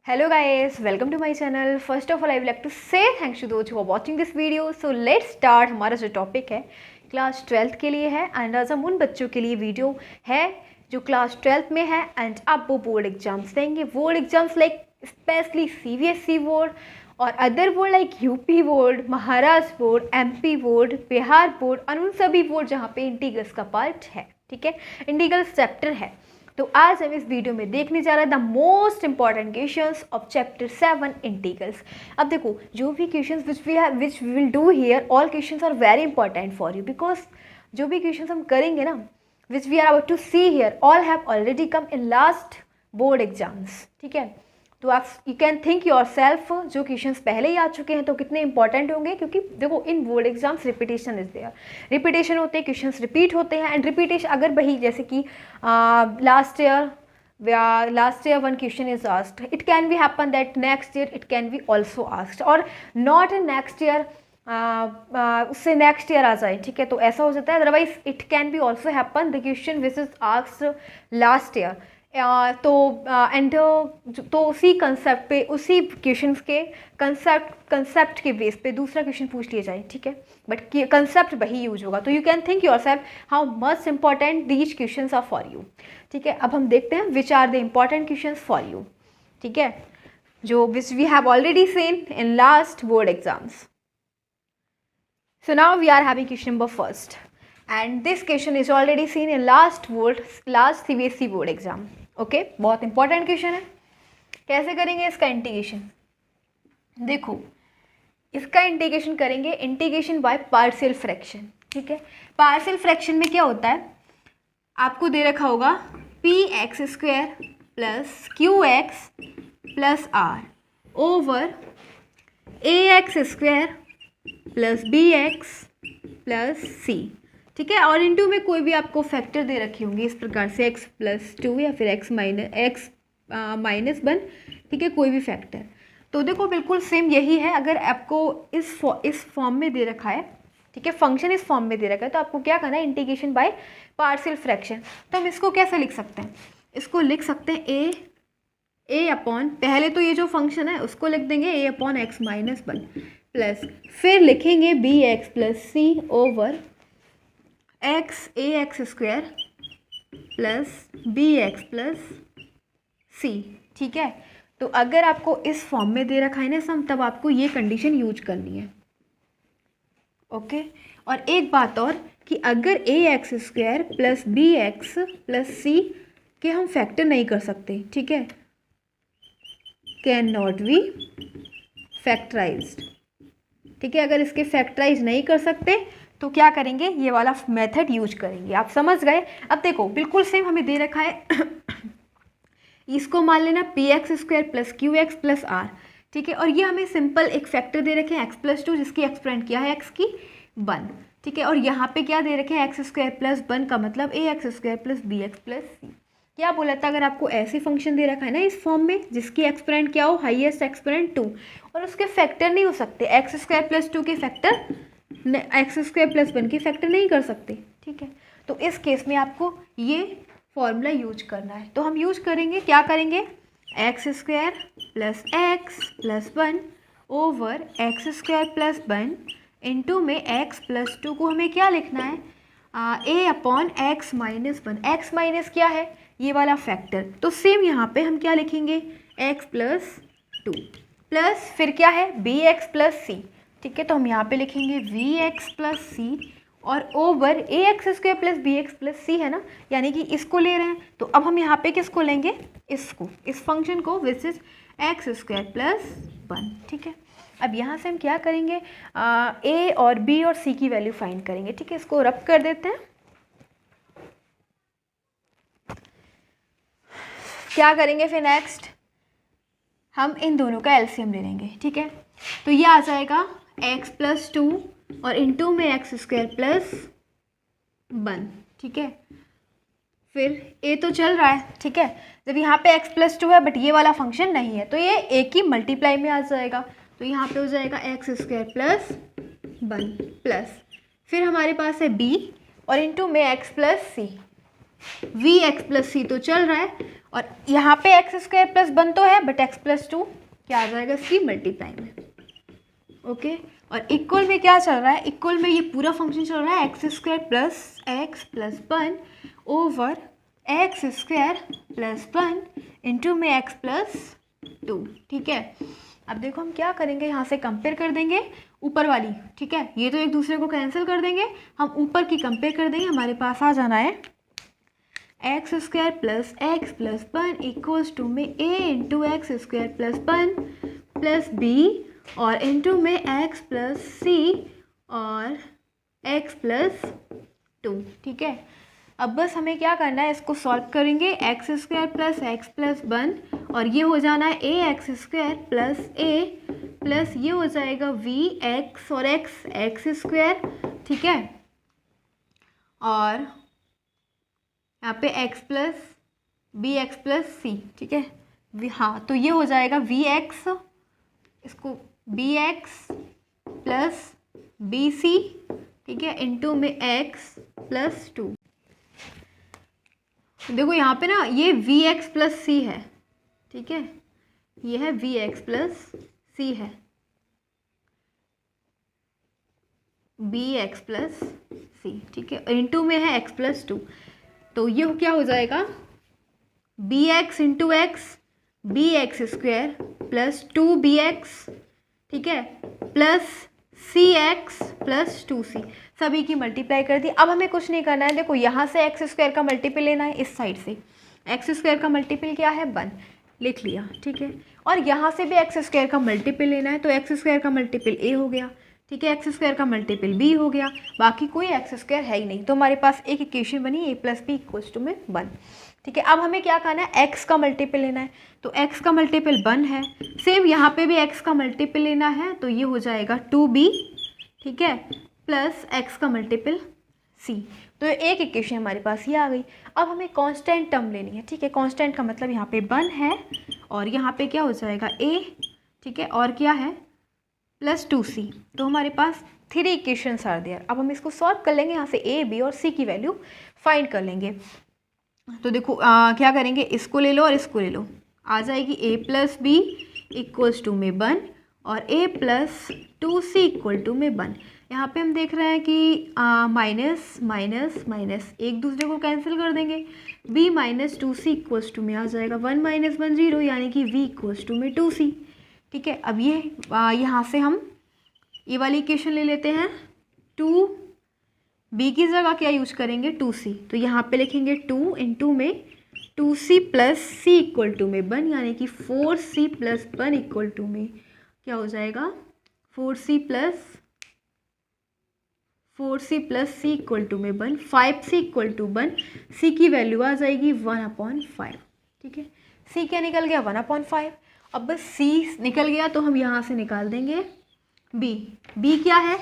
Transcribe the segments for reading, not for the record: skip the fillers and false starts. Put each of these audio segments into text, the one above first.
Hello guys, welcome to my channel. First of all, I would like to say thanks to those who are watching this video. So let's start. हमारा जो topic है class 12th के लिए है and आज हम उन बच्चों के लिए वीडियो है जो क्लास 12th में है एंड अब वो बोर्ड एग्जाम्स देंगे. Board exams like specially CBSE board और other board like UP board, Maharashtra board, MP board, Bihar board और उन सभी बोर्ड जहाँ पे इंटीग्रल्स का पार्ट है. ठीक है, इंटीग्रल्स चैप्टर है. तो आज हम इस वीडियो में देखने जा रहे हैं the most important questions of chapter 7 integrals. अब देखो जो भी questions which we will do here, all questions are very important for you because जो भी क्वेश्चंस हम करेंगे ना which we are about to see here all have already come in last board exams. ठीक है, तो आप you can think yourself जो क्वेश्चंस पहले ही आ चुके हैं तो कितने इंपॉर्टेंट होंगे, क्योंकि देखो in board exams repetition is there. Repetition होते हैं, क्वेश्चंस रिपीट होते हैं एंड रिपीटेशन अगर वही जैसे कि last year one question is asked, it can be happen that next year it can B also asked और नॉट इन नेक्स्ट ईयर उससे नेक्स्ट ईयर आ जाए. ठीक है, तो ऐसा हो जाता है. Otherwise it can B also happen the question which is asked last year. तो उसी कंसेप्ट पे, उसी क्वेश्चंस के कंसेप्ट के बेस पे दूसरा क्वेश्चन पूछ लिया जाए. ठीक है, बट कंसेप्ट वही यूज होगा. तो you can think yourself how much important these questions are for you. ठीक है, अब हम देखते हैं which are the important questions for you. ठीक है, जो which we have already seen in last board exams. So now we are having question number first and this question is already seen in last CBSE board exam. Okay, बहुत important question है. कैसे करेंगे इसका integration? देखो इसका integration करेंगे integration by partial fraction. ठीक है, पार्शियल फ्रैक्शन में क्या होता है, आपको दे रखा होगा px² plus qx plus r over ax² plus bx plus c. ठीक है, और इनटू में कोई भी आपको फैक्टर दे रखी होंगी इस प्रकार से x+2 या फिर x माइनस 1. ठीक है, कोई भी फैक्टर. तो देखो बिल्कुल सेम यही है. अगर आपको इस फॉर्म में दे रखा है, ठीक है, फंक्शन इस फॉर्म में दे रखा है, तो आपको क्या करना है, इंटीग्रेशन बाय पार्शियल फ्रैक्शन. तो हम इसको कैसे लिख सकते हैं, इसको लिख सकते हैं a अपॉन, पहले तो ये जो फंक्शन है उसको लिख देंगे a upon x minus 1 plus फिर लिखेंगे bx plus c over ax² plus bx plus c. ठीक है, तो अगर आपको इस फॉर्म में दे रखा है ना सम, तब आपको ये कंडीशन यूज करनी है. ओके, और एक बात और कि अगर ax² plus bx plus c के हम फैक्टर नहीं कर सकते, ठीक है, कैन नॉट बी फैक्टराइज्ड. ठीक है, अगर इसके फैक्टराइज नहीं कर सकते तो क्या करेंगे, ये वाला मेथड यूज करेंगे. आप समझ गए. अब देखो बिल्कुल सेम हमें दे रखा है इसको मान लेना px² plus qx plus r. ठीक है, और ये हमें सिंपल एक फैक्टर दे रखे हैं x+2 जिसकी एक्सपेरेंट किया है x की 1. ठीक है, और यहाँ पे क्या दे रखे हैं x² प्लस 1 का मतलब ax² plus bx plus c. क्या बोला था, अगर आपको ऐसे फंक्शन दे रखा है ना इस फॉर्म में जिसकी एक्सपेरेंट क्या हो, हाईएस्ट एक्सपेरेंट 2 और उसके फैक्टर नहीं हो सकते, x² प्लस 2 के फैक्टर x² प्लस 1 के फैक्टर नहीं कर सकते. ठीक है, तो इस केस में आपको ये फॉर्मूला यूज करना है. तो हम यूज करेंगे, क्या करेंगे, x² plus x plus 1 over x² plus 1 into में x प्लस 2 को हमें क्या लिखना है, a upon x minus 1. x minus क्या है, ये वाला फैक्टर. तो सेम यहाँ पे हम क्या लिखेंगे, x प्लस 2 प्लस फिर क्या है bx प्लस c. ठीक है, तो हम यहाँ पे लिखेंगे vx प्लस c और over ax² plus bx plus c है ना, यानी कि इसको ले रहे हैं. तो अब हम यहाँ पे किसको लेंगे, इसको, इस फंक्शन को विच इज x² प्लस 1. ठीक है, अब यहाँ से हम क्या करेंगे, a और b और c की वैल्यू फाइंड करेंगे. ठीक है, इसको रब कर देते हैं. क्या करेंगे फिर नेक्स्ट, हम इन दोनों का एलसीएम ले लेंगे. ठीक है, तो ये आ जाएगा x+2 और इंटू में x² प्लस 1. ठीक है, फिर a तो चल रहा है. ठीक है, जब यहाँ पे x+2 है बट ये वाला फंक्शन नहीं है तो ये a की मल्टीप्लाई में आ जाएगा. तो यहाँ पे हो जाएगा x² प्लस 1 प्लस फिर हमारे पास है b और इंटू में x plus c. vx plus c तो चल रहा है और यहाँ पे एक्स स्क्वायर प्लस 1 तो है, बट एक्स प्लस 2 क्या आ जाएगा इसकी मल्टीप्लाई में। ओके, और इक्वल में क्या चल रहा है, इक्वल में ये पूरा फंक्शन चल रहा है x square plus 1 over x square plus 1 into में एक्स प्लस 2। ठीक है, अब देखो हम क्या करेंगे, यहाँ से कंपेयर कर देंगे ऊपर वाली। ठीक है, ये तो एक दूसरे को कैंसिल कर देंगे, हम ऊपर की कंपेयर कर देंगे। हमारे पास आ जाना है x square plus 1 equals to में a into x square plus 1 plus b और इंटू में एक्स प्लस सी और एक्स प्लस 2। ठीक है, अब बस हमें क्या करना है, इसको सॉल्व करेंगे एक्स स्क्वायर प्लस 1 और ये हो जाना है a x square plus a plus ये हो जाएगा वी एक्स और एक्स स्क्वायर। ठीक है, और यहाँ पे x plus b x plus c. ठीक है, हाँ, तो ये हो जाएगा वी एक्स, इसको b x plus b c. ठीक है, इंटू में एक्स प्लस 2। देखो यहाँ पे ना ये वी एक्स प्लस सी है। ठीक है, ये है वी एक्स प्लस सी है, बी एक्स प्लस सी। ठीक है, इंटू में है एक्स प्लस 2, तो ये क्या हो जाएगा b x into x b x square plus 2bx। ठीक है, प्लस सी एक्स प्लस 2c, सभी की मल्टीप्लाई कर दी। अब हमें कुछ नहीं करना है, देखो यहाँ से एक्स स्क्वायर का मल्टीपल लेना है, इस साइड से एक्स स्क्वायर का मल्टीपल क्या है 1, लिख लिया। ठीक है, और यहाँ से भी एक्स स्क्वायर का मल्टीपल लेना है, तो एक्स स्क्वायर का मल्टीपल a हो गया। ठीक है, एक्स स्क्वायर का मल्टीपल b हो गया, बाकी कोई एक्स स्क्वायर है ही नहीं, तो हमारे पास एक इक्वेशन बनी a plus b equals to में 1। ठीक है, अब हमें क्या करना है, x का मल्टीपल लेना है, तो x का मल्टीपल 1 है। सेम यहाँ पे भी x का मल्टीपल लेना है, तो ये हो जाएगा 2b। ठीक है, प्लस x का मल्टीपल c, तो एक इक्वेशन हमारे पास ये आ गई। अब हमें कांस्टेंट टर्म लेनी है। ठीक है, कांस्टेंट का मतलब यहाँ पे 1 है और यहाँ पे क्या हो जाएगा a। ठीक है, और क्या है प्लस 2c, तो हमारे पास 3 इक्वेशंस आर देयर। अब हम इसको सॉल्व कर लेंगे, यहाँ से a b और c की वैल्यू फाइंड कर लेंगे। तो देखो क्या करेंगे, इसको ले लो और इसको ले लो, आ जाएगी a plus b equals to में 1 और a plus 2c equal to में 1। यहाँ पे हम देख रहे हैं कि माइनस माइनस माइनस एक दूसरे को कैंसिल कर देंगे, b minus 2c equals to में आ जाएगा 1 माइनस 1 0, यानी कि v इक्वल्स टू में 2c। ठीक है, अब ये यहाँ से हम ये वाली इक्वेशन ले लेते हैं, 2b की जगह क्या यूज करेंगे 2c, तो यहाँ पे लिखेंगे 2 इंटू में 2c plus c equal to में 1, यानी कि 4c प्लस 1 इक्वल टू में क्या हो जाएगा 4c plus c equal to में 1, 5c इक्वल टू 1, c की वैल्यू आ जाएगी 1/5। ठीक है, c क्या निकल गया 1/5। अब बस c निकल गया तो हम यहाँ से निकाल देंगे b क्या है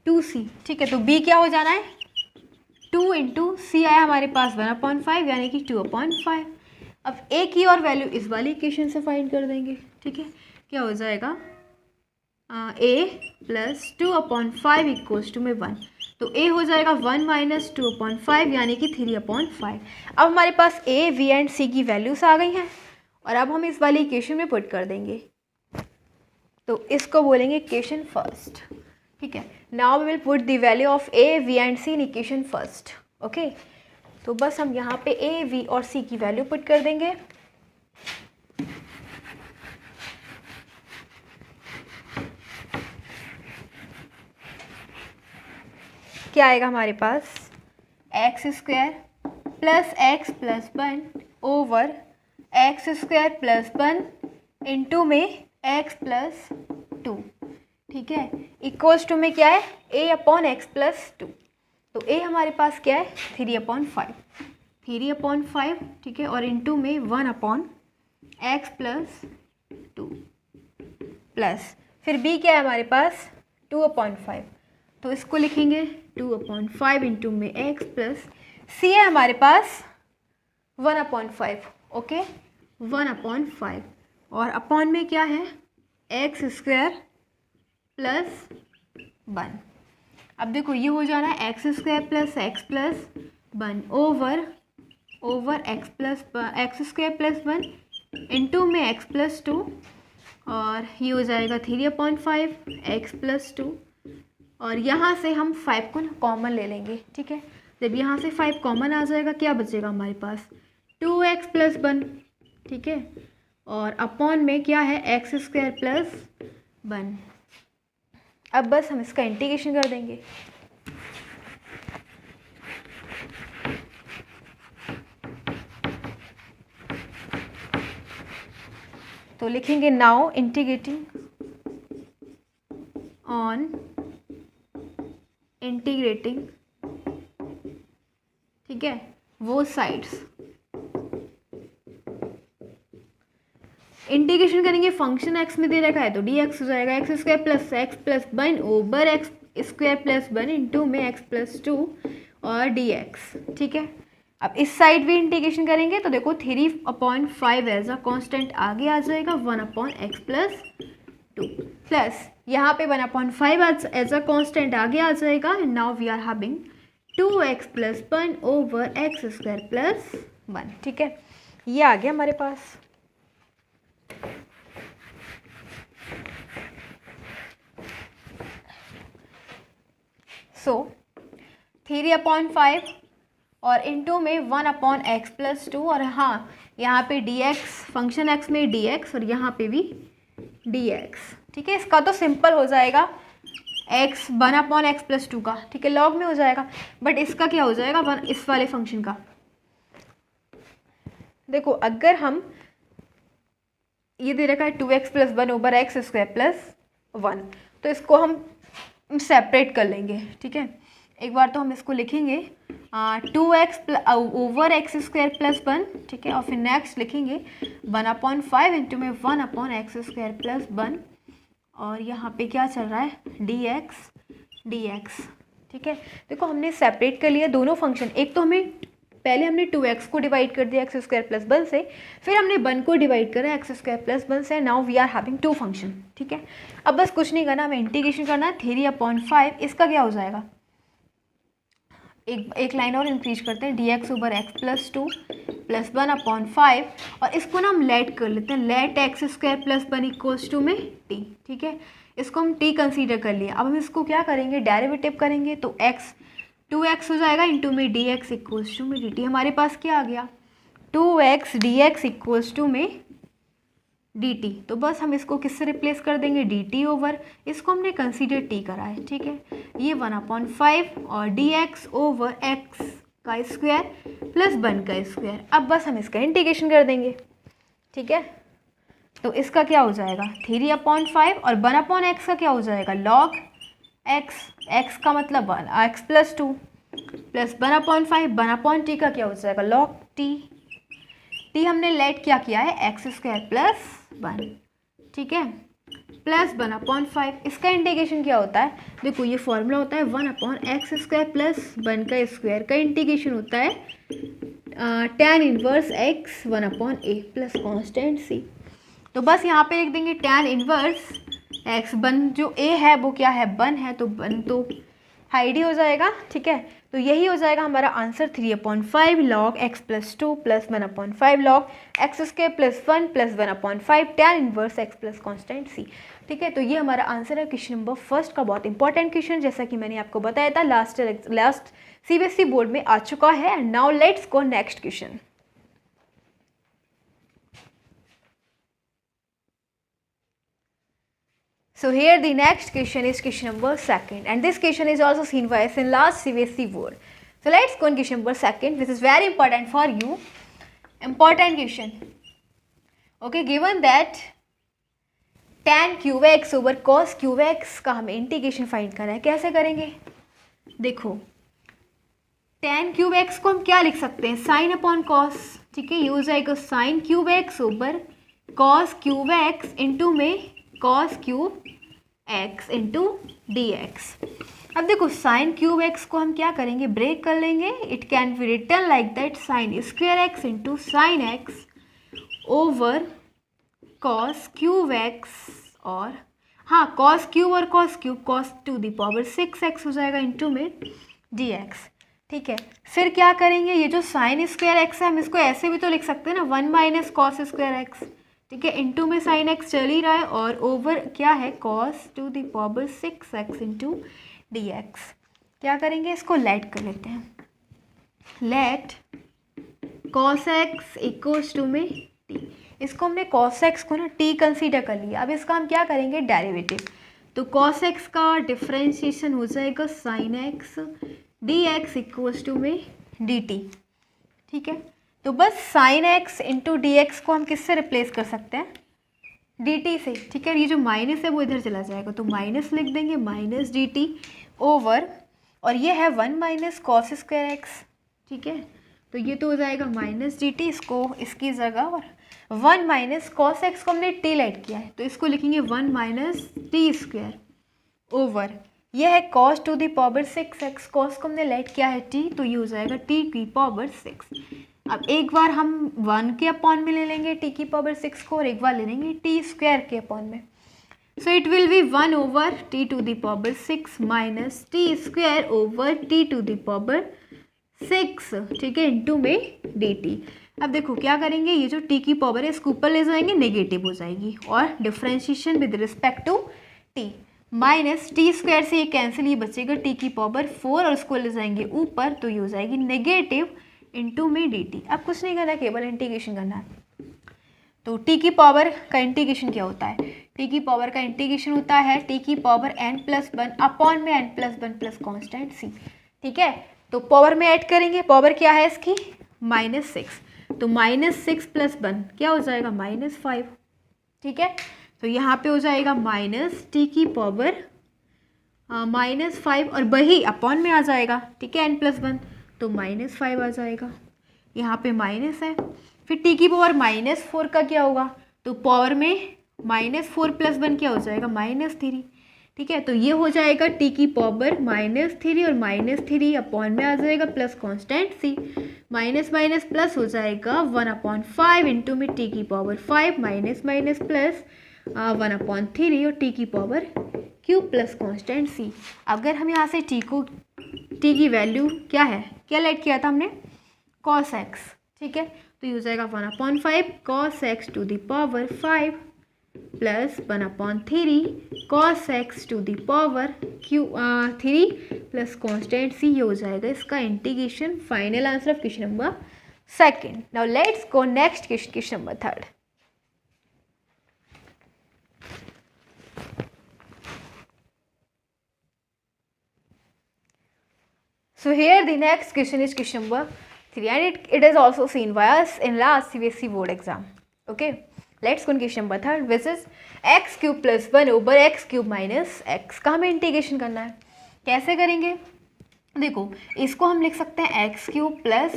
2c। ठीक है, तो b क्या हो जाना है 2 इंटू सी आया हमारे पास 1/5, यानी कि 2/5। अब a की और वैल्यू इस वाली इक्वेशन से फाइंड कर देंगे। ठीक है, क्या हो जाएगा a प्लस 2/5 इक्वल्स टू में 1, तो a हो जाएगा 1 माइनस 2/5, यानी कि 3/5। अब हमारे पास a v एंड c की वैल्यूज आ गई हैं और अब हम इस वाली इक्वेशन में पुट कर देंगे, तो इसको बोलेंगे इक्वेशन फर्स्ट। ठीक है, now we will put the value of a v and c in equation first. Okay, तो बस हम यहाँ पे a v और c की वैल्यू पुट कर देंगे। क्या आएगा हमारे पास x square plus 1 over x square plus 1 into में x प्लस 2। ठीक है, इक्वल्स टू में क्या है a अपॉन एक्स प्लस 2, तो a हमारे पास क्या है 3/5। ठीक है, और इंटू में 1/x प्लस 2 प्लस फिर b क्या है हमारे पास 2/5, तो इसको लिखेंगे 2/5 इंटू में x प्लस c है हमारे पास 1/5। ओके, 1/5 और अपॉन में क्या है एक्स स्क्वायर प्लस 1। अब देखो ये हो जाना है x square plus x plus 1 over over x square plus 1 into में एक्स प्लस 2, और ये हो जाएगा 3/5 एक्स प्लस 2, और यहाँ से हम 5 को कॉमन ले लेंगे। ठीक है, जब यहाँ से 5 कॉमन आ जाएगा क्या बचेगा हमारे पास 2x प्लस 1। ठीक है, और अपॉन में क्या है एक्स स्क्वायर प्लस 1। अब बस हम इसका इंटीग्रेशन कर देंगे। तो लिखेंगे नाउ इंटीग्रेटिंग ऑन इंटीग्रेटिंग, ठीक है, वो साइड्स। इंटीग्रेशन करेंगे, फंक्शन एक्स में दे रखा है तो डी एक्स हो जाएगा x square plus 1 over x square plus 1 into में एक्स प्लस 2 और डी एक्स। ठीक है, अब इस साइड भी इंटीग्रेशन करेंगे तो देखो 3/5 एज अ कॉन्स्टेंट आगे आ जाएगा 1/x प्लस 2 प्लस यहाँ पे 1/5 एज अ कॉन्स्टेंट आगे आ जाएगा। And now we are having 2x plus 1 over x square plus 1। ठीक है, ये आ गया हमारे पास। सो 3/5 और इंटू में 1/x प्लस 2, और हाँ यहाँ पे dx, फंक्शन x में dx और यहाँ पे भी dx। ठीक है, इसका तो सिंपल हो जाएगा x 1/x प्लस 2 का, ठीक है, लॉग में हो जाएगा। बट इसका क्या हो जाएगा 1 इस वाले फंक्शन का। देखो अगर हम ये दे रखा है 2x plus 1 over x square plus 1, तो इसको हम सेपरेट कर लेंगे। ठीक है, एक बार तो हम इसको लिखेंगे 2x over x square plus 1। ठीक है, और फिर नेक्स्ट लिखेंगे 1/5 इंटू में 1/x स्क्वायर प्लस 1, और यहाँ पे क्या चल रहा है dx। ठीक है, देखो हमने सेपरेट कर लिया दोनों फंक्शन। एक तो हमें पहले हमने 2x को डिवाइड कर दिया एक्स स्क्वायर प्लस 1 से, फिर हमने 1 को डिवाइड करा एक्स स्क्वायर प्लस 1 से। Now we are having 2 function. ठीक है, अब बस कुछ नहीं करना, हमें इंटीग्रेशन करना है। 3/5 इसका क्या हो जाएगा, एक लाइन और इंक्रीज करते हैं, dx over x plus 2 plus 1/5, और इसको ना हम लेट कर लेते हैं, let x square plus 1 equals to में t। ठीक है, इसको हम t कंसीडर कर लिया। अब हम इसको क्या करेंगे, डेरिवेटिव करेंगे, तो x 2x हो जाएगा इंटू में dx इक्वल्स टू में dt। हमारे पास क्या आ गया 2x dx इक्वल्स टू में dt। तो बस हम इसको किससे रिप्लेस कर देंगे dt ओवर, इसको हमने कंसीडर t करा है। ठीक है, ये 1/5 और dx ओवर x का स्क्वायर प्लस 1 का स्क्वायर। अब बस हम इसका इंटीग्रेशन कर देंगे। ठीक है, तो इसका क्या हो जाएगा 3/5 और 1/x का क्या हो जाएगा log x का मतलब 1 x प्लस 2 प्लस 1/5 1/t का क्या हो जाएगा log t हमने लेट क्या किया है एक्स स्क्वायर प्लस 1। ठीक है, प्लस 1/5। इसका इंटीग्रेशन क्या होता है, देखो ये फॉर्मूला होता है 1/x स्क्वायर प्लस 1 का स्क्वायर का इंटीग्रेशन होता है tan inverse x 1/a plus constant c। तो बस यहाँ पे लिख देंगे tan इनवर्स x, 1 जो a है वो क्या है 1 है, तो 1 तो हाइड ही हो जाएगा। ठीक है, तो यही हो जाएगा हमारा answer 3/5 log x plus 2 plus 1/5 log x square plus 1 plus 1/5 tan inverse x plus constant c। ठीक है, तो ये हमारा आंसर है क्वेश्चन नंबर फर्स्ट का। बहुत इंपॉर्टेंट क्वेश्चन, जैसा कि मैंने आपको बताया था लास्ट CBSE बोर्ड में आ चुका है। And now let's go next question. So here the next question is question number 2nd, and this question is also seen by us in last CBSE board. So let's go on question number 2nd, which is very important for you. Important question. Okay, given that tan cube x over cos cube x का हमें integration find करना है, कैसे करेंगे। देखो tan cube x को हम क्या लिख सकते हैं साइन अपॉन कॉस। ठीक है, ये हो जाएगा sine cube x over cos cube x into में cos cube x into d x. अब देखो साइन क्यूब एक्स को हम क्या करेंगे ब्रेक कर लेंगे। It can be written like that sine square x into sine x over cos cube x, और हाँ cos क्यूब और cos cube cos to the power 6x हो जाएगा इंटू में dx। ठीक है, फिर क्या करेंगे, ये जो साइन स्क्वायर एक्स है हम इसको ऐसे भी तो लिख सकते हैं ना, 1 माइनस कॉस स्क्वायर एक्स, ठीक है, इंटू में साइन एक्स चल ही रहा है और ओवर क्या है cos to the power 6x into d x. क्या करेंगे, इसको लेट कर लेते हैं, let cos x equals to में टी। इसको हमने कॉस एक्स को ना टी कंसीडर कर लिया। अब इसका हम क्या करेंगे, डेरिवेटिव। तो कॉस एक्स का डिफ्रेंशिएशन हो जाएगा sine x d x equals to में डी टी। ठीक है, तो बस sine x into d x को हम किससे रिप्लेस कर सकते हैं, डी टी से। ठीक है, ये जो माइनस है वो इधर चला जाएगा, तो माइनस लिख देंगे, माइनस डी टी ओवर, और ये है 1 माइनस कॉस स्क्वायर एक्स। ठीक है, तो ये तो हो जाएगा माइनस डी टी, इसको इसकी जगह, और 1 माइनस कॉस एक्स को हमने टी लेट किया है तो इसको लिखेंगे 1 माइनस टी स्क्वायर ओवर, ये है cos to the power 6x, cos को हमने लेट किया है टी, तो ये हो जाएगा टी की पावर 6। अब एक बार हम 1 के अपॉन में ले लेंगे टी की पावर 6 को, और एक बार ले लेंगे टी स्क्वायर के अपॉन में, so it will be 1 over t to the power 6 minus t square over t to the power 6, ठीक है, इंटू में डी टी। अब देखो क्या करेंगे, ये जो टी की पावर है इसको ऊपर ले जाएंगे, नेगेटिव हो जाएगी, और differentiation with respect to t, minus t square से ये कैंसिल, ये बचेगा टी की पावर 4 और उसको ले जाएंगे ऊपर, तो ये हो जाएगी नेगेटिव इंटू में डी टी। अब कुछ नहीं करना, केवल इंटीग्रेशन करना है। तो टी की पावर का इंटीग्रेशन क्या होता है, टी की पावर का इंटीग्रेशन होता है टी की पावर n+1 अपॉन में n+1 प्लस कॉन्स्टेंट सी। ठीक है, तो पावर में ऐड करेंगे, पावर क्या है इसकी -6, तो -6 प्लस 1 क्या हो जाएगा -5। ठीक है, तो यहाँ पे हो जाएगा माइनस टी की पावर -5 और वही अपॉन में आ जाएगा, ठीक है, n+1, तो -5 आ जाएगा, यहाँ पे माइनस है। फिर टी की पावर -4 का क्या होगा, तो पावर में -4 प्लस 1 क्या हो जाएगा -3। ठीक है, तो ये हो जाएगा टी की पावर -3 और -3 अपॉन में आ जाएगा प्लस कांस्टेंट सी, माइनस माइनस प्लस हो जाएगा 1/5 इंटू में टी की पावर 5 माइनस माइनस प्लस 1/3 और टी की पावर क्यूब प्लस कांस्टेंट सी। अगर हम यहाँ से टी की वैल्यू क्या है, क्या लेट किया था हमने, कॉस एक्स। ठीक है, तो ये हो जाएगा 1/5 cos x to the power 5 plus 1/3 cos x to the power 3 plus constant c, ये हो जाएगा इसका integration. Final answer of question number 2। Now let's go next question number 3। So here the next question is question number 3 and it is also seen by us in last CBSE board exam. Okay, let's go on question number 3 which is x cube plus 1 over x cube minus x का हमें integration करना है। कैसे करेंगे, देखो इसको हम लिख सकते हैं एक्स क्यूब प्लस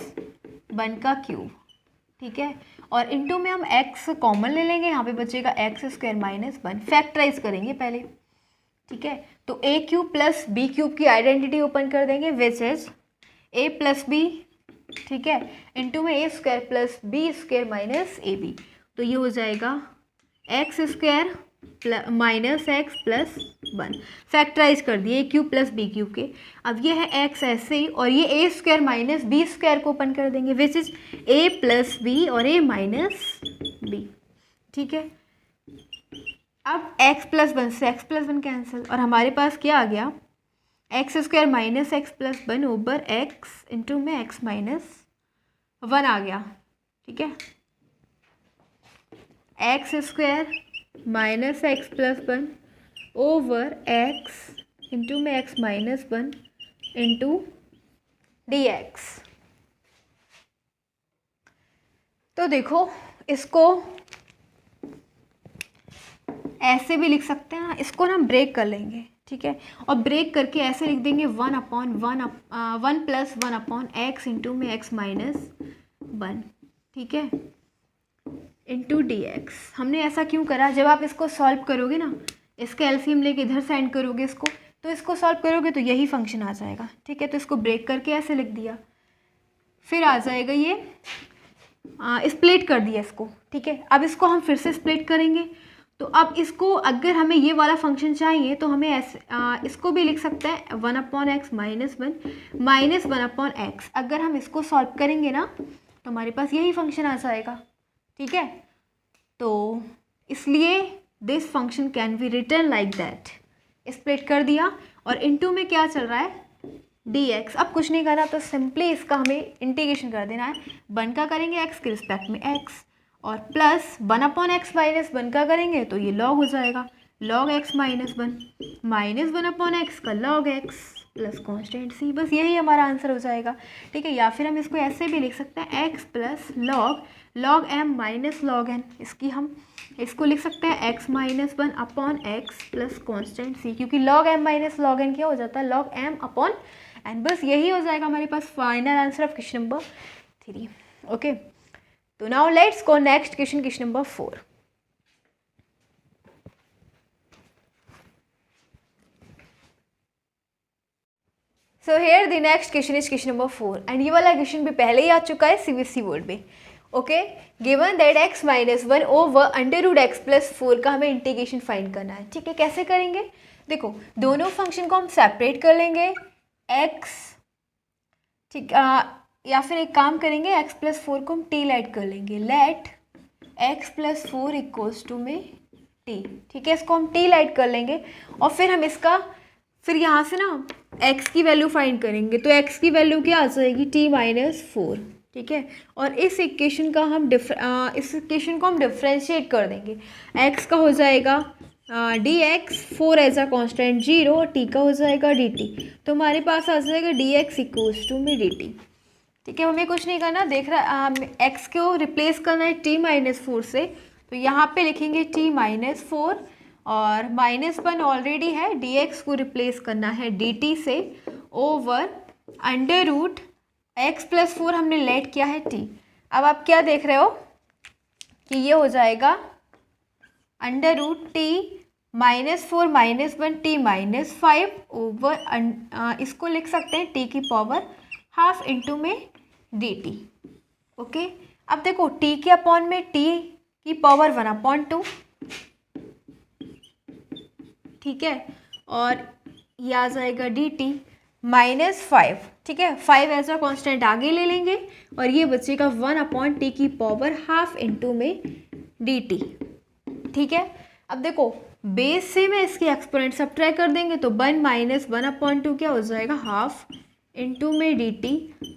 1 का क्यूब, ठीक है, और इंटू में हम x कॉमन ले लेंगे, यहाँ पे बचेगा एक्स स्क्वायर माइनस 1, फैक्टराइज करेंगे पहले। ठीक है, तो a cube plus b cube की आइडेंटिटी ओपन कर देंगे which is a plus b, ठीक है, इंटू में a square plus b square minus a b, तो ये हो जाएगा x square minus x plus 1, factorize कर दिए a cube plus b cube के। अब ये है एक्स ऐसे ही, और ये a square minus b square को ओपन कर देंगे which is a plus b और ए माइनस बी। ठीक है, अब x प्लस 1 से x प्लस 1 कैंसिल, और हमारे पास क्या आ गया, x square minus x plus 1 over x into में x माइनस 1 आ गया। ठीक है, x square minus x plus 1 over x into में x minus 1 into d x. तो देखो इसको ऐसे भी लिख सकते हैं, इसको ना ब्रेक कर लेंगे, ठीक है, और ब्रेक करके ऐसे लिख देंगे 1 प्लस 1 अपॉन एक्स इंटू में x माइनस 1, ठीक है, इंटू डी एक्स। हमने ऐसा क्यों करा, जब आप इसको सॉल्व करोगे ना, इसके एलसीएम लेके इधर सेंड करोगे इसको, तो इसको सॉल्व करोगे तो यही फंक्शन आ जाएगा। ठीक है, तो इसको ब्रेक करके ऐसे लिख दिया, फिर आ जाएगा ये स्प्लिट कर दिया इसको। ठीक है, अब इसको हम फिर से स्प्लिट करेंगे, तो अब इसको अगर हमें ये वाला फंक्शन चाहिए तो हमें ऐसे इसको भी लिख सकते हैं 1/x माइनस 1/x। अगर हम इसको सॉल्व करेंगे ना तो हमारे पास यही फंक्शन आ जाएगा, ठीक है। तो इसलिए this function can be return like that. Split कर दिया और इनटू में क्या चल रहा है dx। अब कुछ नहीं करना, तो सिंपली इसका हमें इंटीग्रेशन कर देना है। 1 का करेंगे x के रिस्पेक्ट में x, और प्लस 1/x माइनस 1 का करेंगे तो ये log हो जाएगा, log x minus 1 minus 1/x का log x plus constant c। बस यही हमारा आंसर हो जाएगा, ठीक है। या फिर हम इसको ऐसे भी लिख सकते हैं x plus log m minus log n। इसको लिख सकते हैं x minus 1/x plus constant c, क्योंकि log m minus log n क्या हो जाता है log m अपॉन n। बस यही हो जाएगा हमारे पास final answer of question number 3। Okay, तो now let's go next question number 4। So here the next question is question number 4 and ये वाला क्वेश्चन भी पहले ही आ चुका है CBSE बोर्ड में। Okay, given that x minus 1 over under root x plus 4 का हमें इंटीग्रेशन फाइंड करना है, ठीक है। कैसे करेंगे, देखो दोनों फंक्शन को हम सेपरेट कर लेंगे x, ठीक, या फिर एक काम करेंगे x प्लस 4 को हम t लेट कर लेंगे, let x plus 4 equals to में t, ठीक है। इसको हम t लेट कर लेंगे और फिर यहाँ से ना x की वैल्यू फाइंड करेंगे, तो x की वैल्यू क्या आ जाएगी t माइनस 4, ठीक है। और इस इक्वेशन को हम डिफरेंशिएट कर देंगे। x का हो जाएगा dx, 4 as a constant 0, t का हो जाएगा dt। तो हमारे पास आ जाएगा dx इक्वल्स टू में dt, ठीक है। हमें कुछ नहीं करना, देख रहा x को रिप्लेस करना है t माइनस 4 से, तो यहाँ पे लिखेंगे t माइनस 4 और -1 ऑलरेडी है, dx को रिप्लेस करना है dt से over under root x plus 4 हमने लेट किया है t। अब आप क्या देख रहे हो कि ये हो जाएगा under root t -4 -1 t -5 over इसको लिख सकते हैं t की पावर हाफ इंटू में dt। ओके, अब देखो t के अपॉन में t की पावर 1/2, ठीक है, और ये आ जाएगा dt -5, ठीक है। 5 ऐसा कांस्टेंट आगे ले लेंगे और ये बचेगा 1/t की पावर हाफ इंटू में dt, ठीक है। अब देखो बेस से मैं इसकी एक्सपोनेंट सब्ट्रैक्ट कर देंगे तो 1 माइनस 1/2 क्या हो जाएगा हाफ इंटू में dt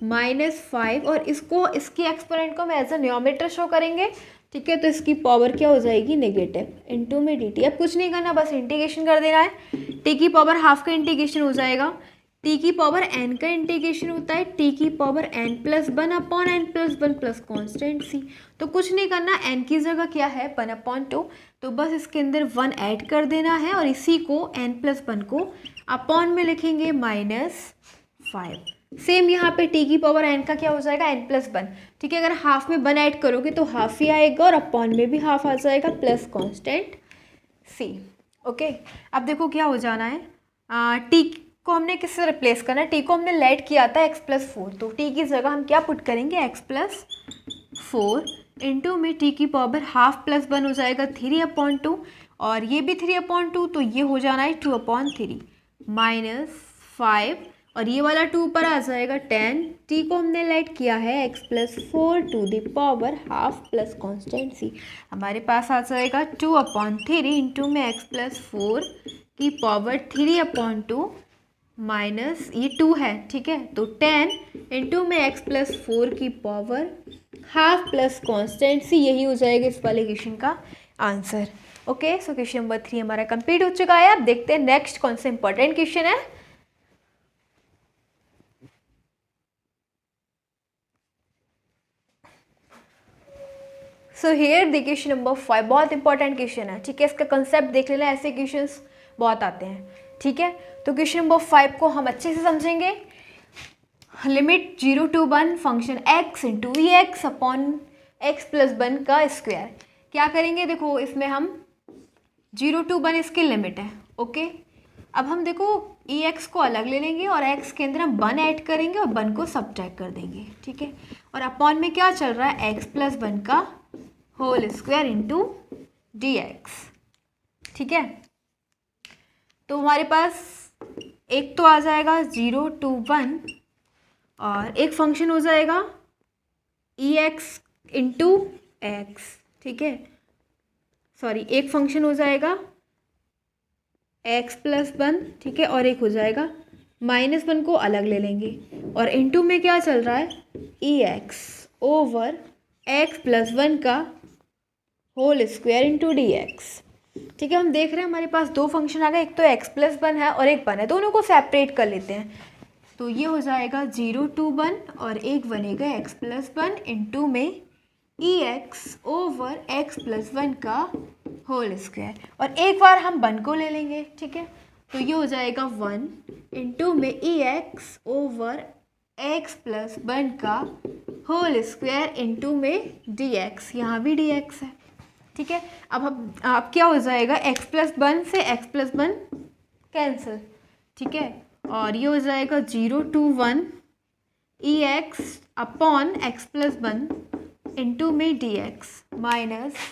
-5, और इसकी एक्सपोनेंट को मैं एज अ न्यूमरेटर शो करेंगे, ठीक है। तो इसकी पावर क्या हो जाएगी नेगेटिव इंटू में dt। अब कुछ नहीं करना, बस इंटीग्रेशन कर देना है। t की पावर हाफ का इंटीग्रेशन हो जाएगा, t की पावर n का इंटीग्रेशन होता है t की power n plus 1/n plus 1 plus constant c। तो कुछ नहीं करना, n की जगह क्या है 1/2, तो बस इसके अंदर 1 ऐड कर देना है और इसी को n प्लस 1 को अपॉन में लिखेंगे -5। सेम यहाँ पे t की पावर n का क्या हो जाएगा n प्लस 1, ठीक है। अगर हाफ में 1 ऐड करोगे तो हाफ ही आएगा और अपॉन में भी हाफ आ जाएगा प्लस कॉन्स्टेंट c। ओके, अब देखो क्या हो जाना है, t को हमने किससे रिप्लेस करना है, t को हमने लेट किया था x प्लस 4, तो t की जगह हम क्या पुट करेंगे x प्लस 4 इंटू में t की पावर हाफ प्लस 1 हो जाएगा 3/2, और ये भी 3/2, तो ये हो जाना है 2/3 -5, और ये वाला 2 पर आ जाएगा 10। t को हमने लेट किया है x plus 4 to the power half plus constant c। हमारे पास आ जाएगा 2/3 इंटू में x प्लस 4 की पावर 3/2 माइनस ये 2 है, ठीक है। तो 10 इंटू में x प्लस 4 की power half plus constant c, यही हो जाएगा इस वाले क्वेश्चन का answer. Okay, so question number 3 हमारा कंप्लीट हो चुका है। अब देखते हैं नेक्स्ट कौन सा इंपॉर्टेंट क्वेश्चन है। सो हेयर द क्वेश्चन नंबर 5, बहुत इंपॉर्टेंट क्वेश्चन है, ठीक है। इसका कंसेप्ट देख लेना, ऐसे क्वेश्चंस बहुत आते हैं, ठीक है। तो क्वेश्चन नंबर 5 को हम अच्छे से समझेंगे। Limit 0 to 1 function x into v x upon x plus 1 का स्क्वायर। क्या करेंगे, देखो इसमें हम 0 to 1 इसकी लिमिट है, ओके। अब हम देखो ई एक्स को अलग ले लेंगे और x के अंदर हम 1 ऐड करेंगे और 1 को सब्ट्रैक्ट कर देंगे, ठीक है। और अपॉन में क्या चल रहा है x प्लस 1 का whole square into d x, ठीक है, तो हमारे पास एक तो आ जाएगा 0 to 1 और एक फंक्शन हो जाएगा ex इंटू एक्स, ठीक है, सॉरी एक फंक्शन हो जाएगा x+1, ठीक है, और एक हो जाएगा -1 को अलग ले लेंगे और इनटू में क्या चल रहा है ex ओवर x+1 का होल स्क्वायर इंटू dx, ठीक है। हम देख रहे हैं हमारे पास दो फंक्शन आ गए, एक तो x+1 है और एक 1 है, दोनों को सेपरेट कर लेते हैं। तो ये हो जाएगा 0 to 1 और एक बनेगा x+1 इंटू में ex ओवर x+1 का होल स्क्वायर और एक बार हम 1 को ले लेंगे, ठीक है। तो ये हो जाएगा 1 इंटू में ex ओवर x+1 का होल स्क्वायर इंटू में dx, यहाँ भी dx है, ठीक है। अब क्या हो जाएगा x+1 से x+1 कैंसिल, ठीक है, और ये हो जाएगा 0 to 1 ex upon x+1 into में dx minus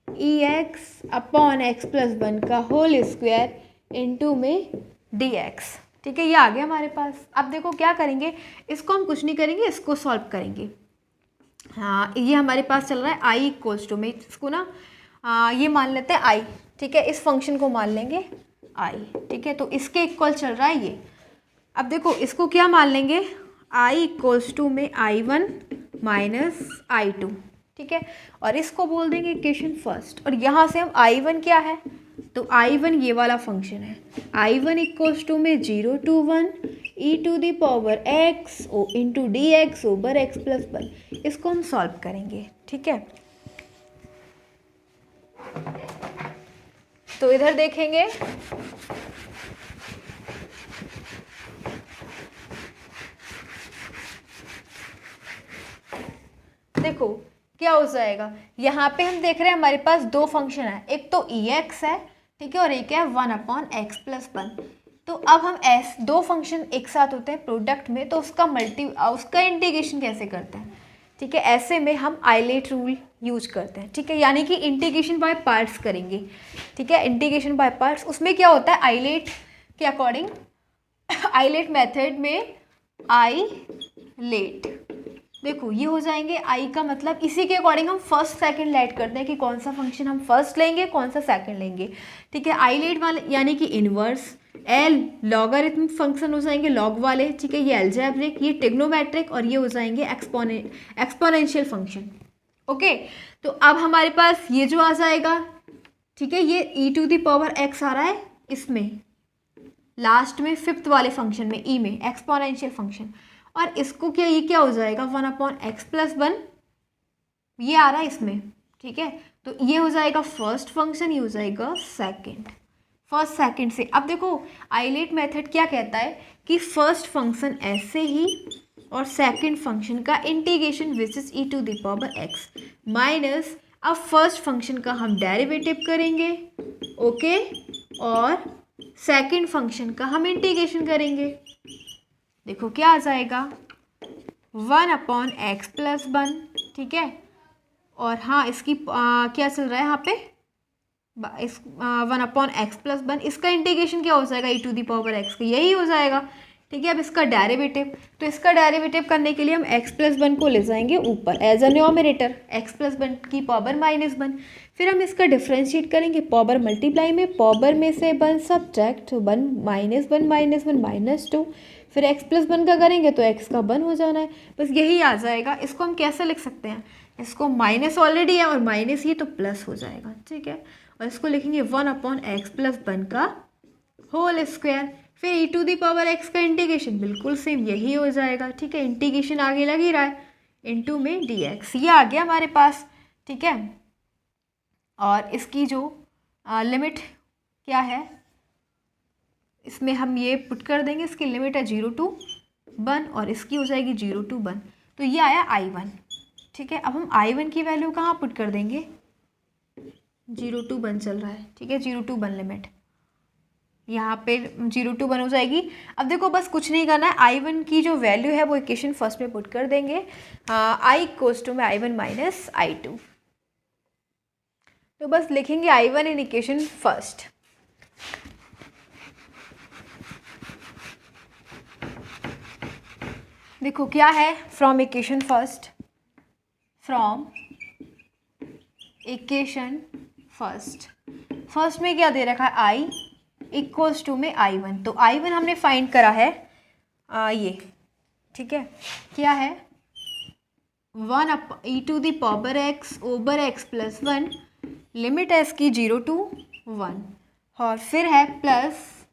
ex upon x+1 का होल स्क्वायर इंटू में dx, ठीक है। ये आ गया हमारे पास। अब देखो क्या करेंगे, इसको हम कुछ नहीं करेंगे, इसको सॉल्व करेंगे। हाँ, ये हमारे पास चल रहा है i इक्वल्स टू में, इसको ना ये मान लेते हैं i, ठीक है, इस फंक्शन को मान लेंगे i, ठीक है, तो इसके इक्वल चल रहा है ये। अब देखो इसको क्या मान लेंगे, i इक्वल्स टू में i1 माइनस i2, ठीक है, और इसको बोल देंगे इक्वेशन फर्स्ट और यहाँ से हम i1 क्या है, तो i1 ये वाला फंक्शन है, i1 इक्वल्स टू में 0 to 1 e⁻x into dx over x+1, इसको हम सॉल्व करेंगे, ठीक है। तो इधर देखेंगे देखो क्या हो जाएगा, यहाँ पे हम देख रहे हैं हमारे पास दो फंक्शन है, एक तो ex है, ठीक है, और एक है 1/x+1। तो अब हम दो फंक्शन एक साथ होते हैं प्रोडक्ट में, तो उसका इंटीग्रेशन कैसे करते हैं, ठीक है। ऐसे में हम आइलेट रूल यूज करते हैं, ठीक है, यानी कि इंटीग्रेशन बाय पार्ट्स करेंगे, ठीक है, इंटीग्रेशन बाय पार्ट्स। उसमें क्या होता है आइलेट के अकॉर्डिंग, आइलेट मेथड में आइलेट, देखो ये हो जाएंगे आई का मतलब इसी के अकॉर्डिंग हम फर्स्ट सेकंड लेट करते हैं कि कौन सा फंक्शन हम फर्स्ट लेंगे कौन सा सेकंड लेंगे, ठीक है। आइलेट वाले यानी कि इनवर्स, एल लॉगरिथमिक फंक्शन हो जाएंगे लॉग वाले, ठीक है, ये अलजेब्रिक, ये ट्रिग्नोमेट्रिक और ये हो जाएंगे एक्सपोनेंशियल फंक्शन, ओके। तो अब हमारे पास ये जो आ जाएगा, ठीक है, ये e⁻x आ रहा है इसमें लास्ट में फिफ्थ वाले फंक्शन में ई में एक्सपोनेंशियल फंक्शन, और इसको क्या ये क्या हो जाएगा 1/x+1 ये आ रहा है इसमें, ठीक है। तो ये हो जाएगा फर्स्ट फंक्शन, ये हो जाएगा सेकंड, फर्स्ट सेकंड से। अब देखो आइलेट मेथड क्या कहता है कि फर्स्ट फंक्शन ऐसे ही और सेकंड फंक्शन का integration which is e⁻x minus, अब फर्स्ट फंक्शन का हम डेरिवेटिव करेंगे, ओके, और सेकंड फंक्शन का हम इंटीग्रेशन करेंगे। देखो क्या आ जाएगा 1/x+1, ठीक है, और हाँ इसकी क्या चल रहा है यहाँ पे इस 1/x+1, इसका इंटीग्रेशन क्या हो जाएगा e⁻x का, यही हो जाएगा, ठीक है। अब इसका डेरिवेटिव, तो इसका डेरिवेटिव करने के लिए हम x+1 को ले जाएंगे ऊपर एज अ न्यूमरेटर, x+1 की पावर -1, फिर हम इसका डिफ्रेंशिएट करेंगे पावर मल्टीप्लाई में, पावर में से 1 सब्ट्रैक्ट 1 -1 -2, फिर x+1 का करेंगे तो x का 1 हो जाना है, बस यही आ जाएगा। इसको हम कैसे लिख सकते हैं, इसको माइनस ऑलरेडी है और माइनस ये तो प्लस हो जाएगा, ठीक है, और इसको लिखेंगे 1/x+1 का होल स्क्वायर, फिर e⁻x का इंटीग्रेशन बिल्कुल सेम यही हो जाएगा, ठीक है, इंटीग्रेशन आगे लग ही रहा है इंटू में dx, ये आ गया हमारे पास, ठीक है। और इसकी जो लिमिट क्या है इसमें हम ये पुट कर देंगे, इसकी लिमिट है 0 to 1 और इसकी हो जाएगी 0 to 1, तो ये आया i1, ठीक है। अब हम i1 की वैल्यू कहाँ पुट कर देंगे, 0 to 1 चल रहा है, ठीक है, 0 to 1 लिमिट यहाँ पे 0 to 1 हो जाएगी। अब देखो बस कुछ नहीं करना है, i1 की जो वैल्यू है वो इक्वेशन फर्स्ट में पुट कर देंगे, i इक्वल्स टू में i1 माइनस i2, तो बस लिखेंगे I1 इन इक्वेशन फर्स्ट। देखो क्या है, from equation first, from equation first में क्या दे रखा है, I इक्वल्स टू में I1। तो I1 हमने फाइंड करा है ये, ठीक है, क्या है 1e⁻x over x plus 1 limit है इसकी 0 to 1, और फिर है plus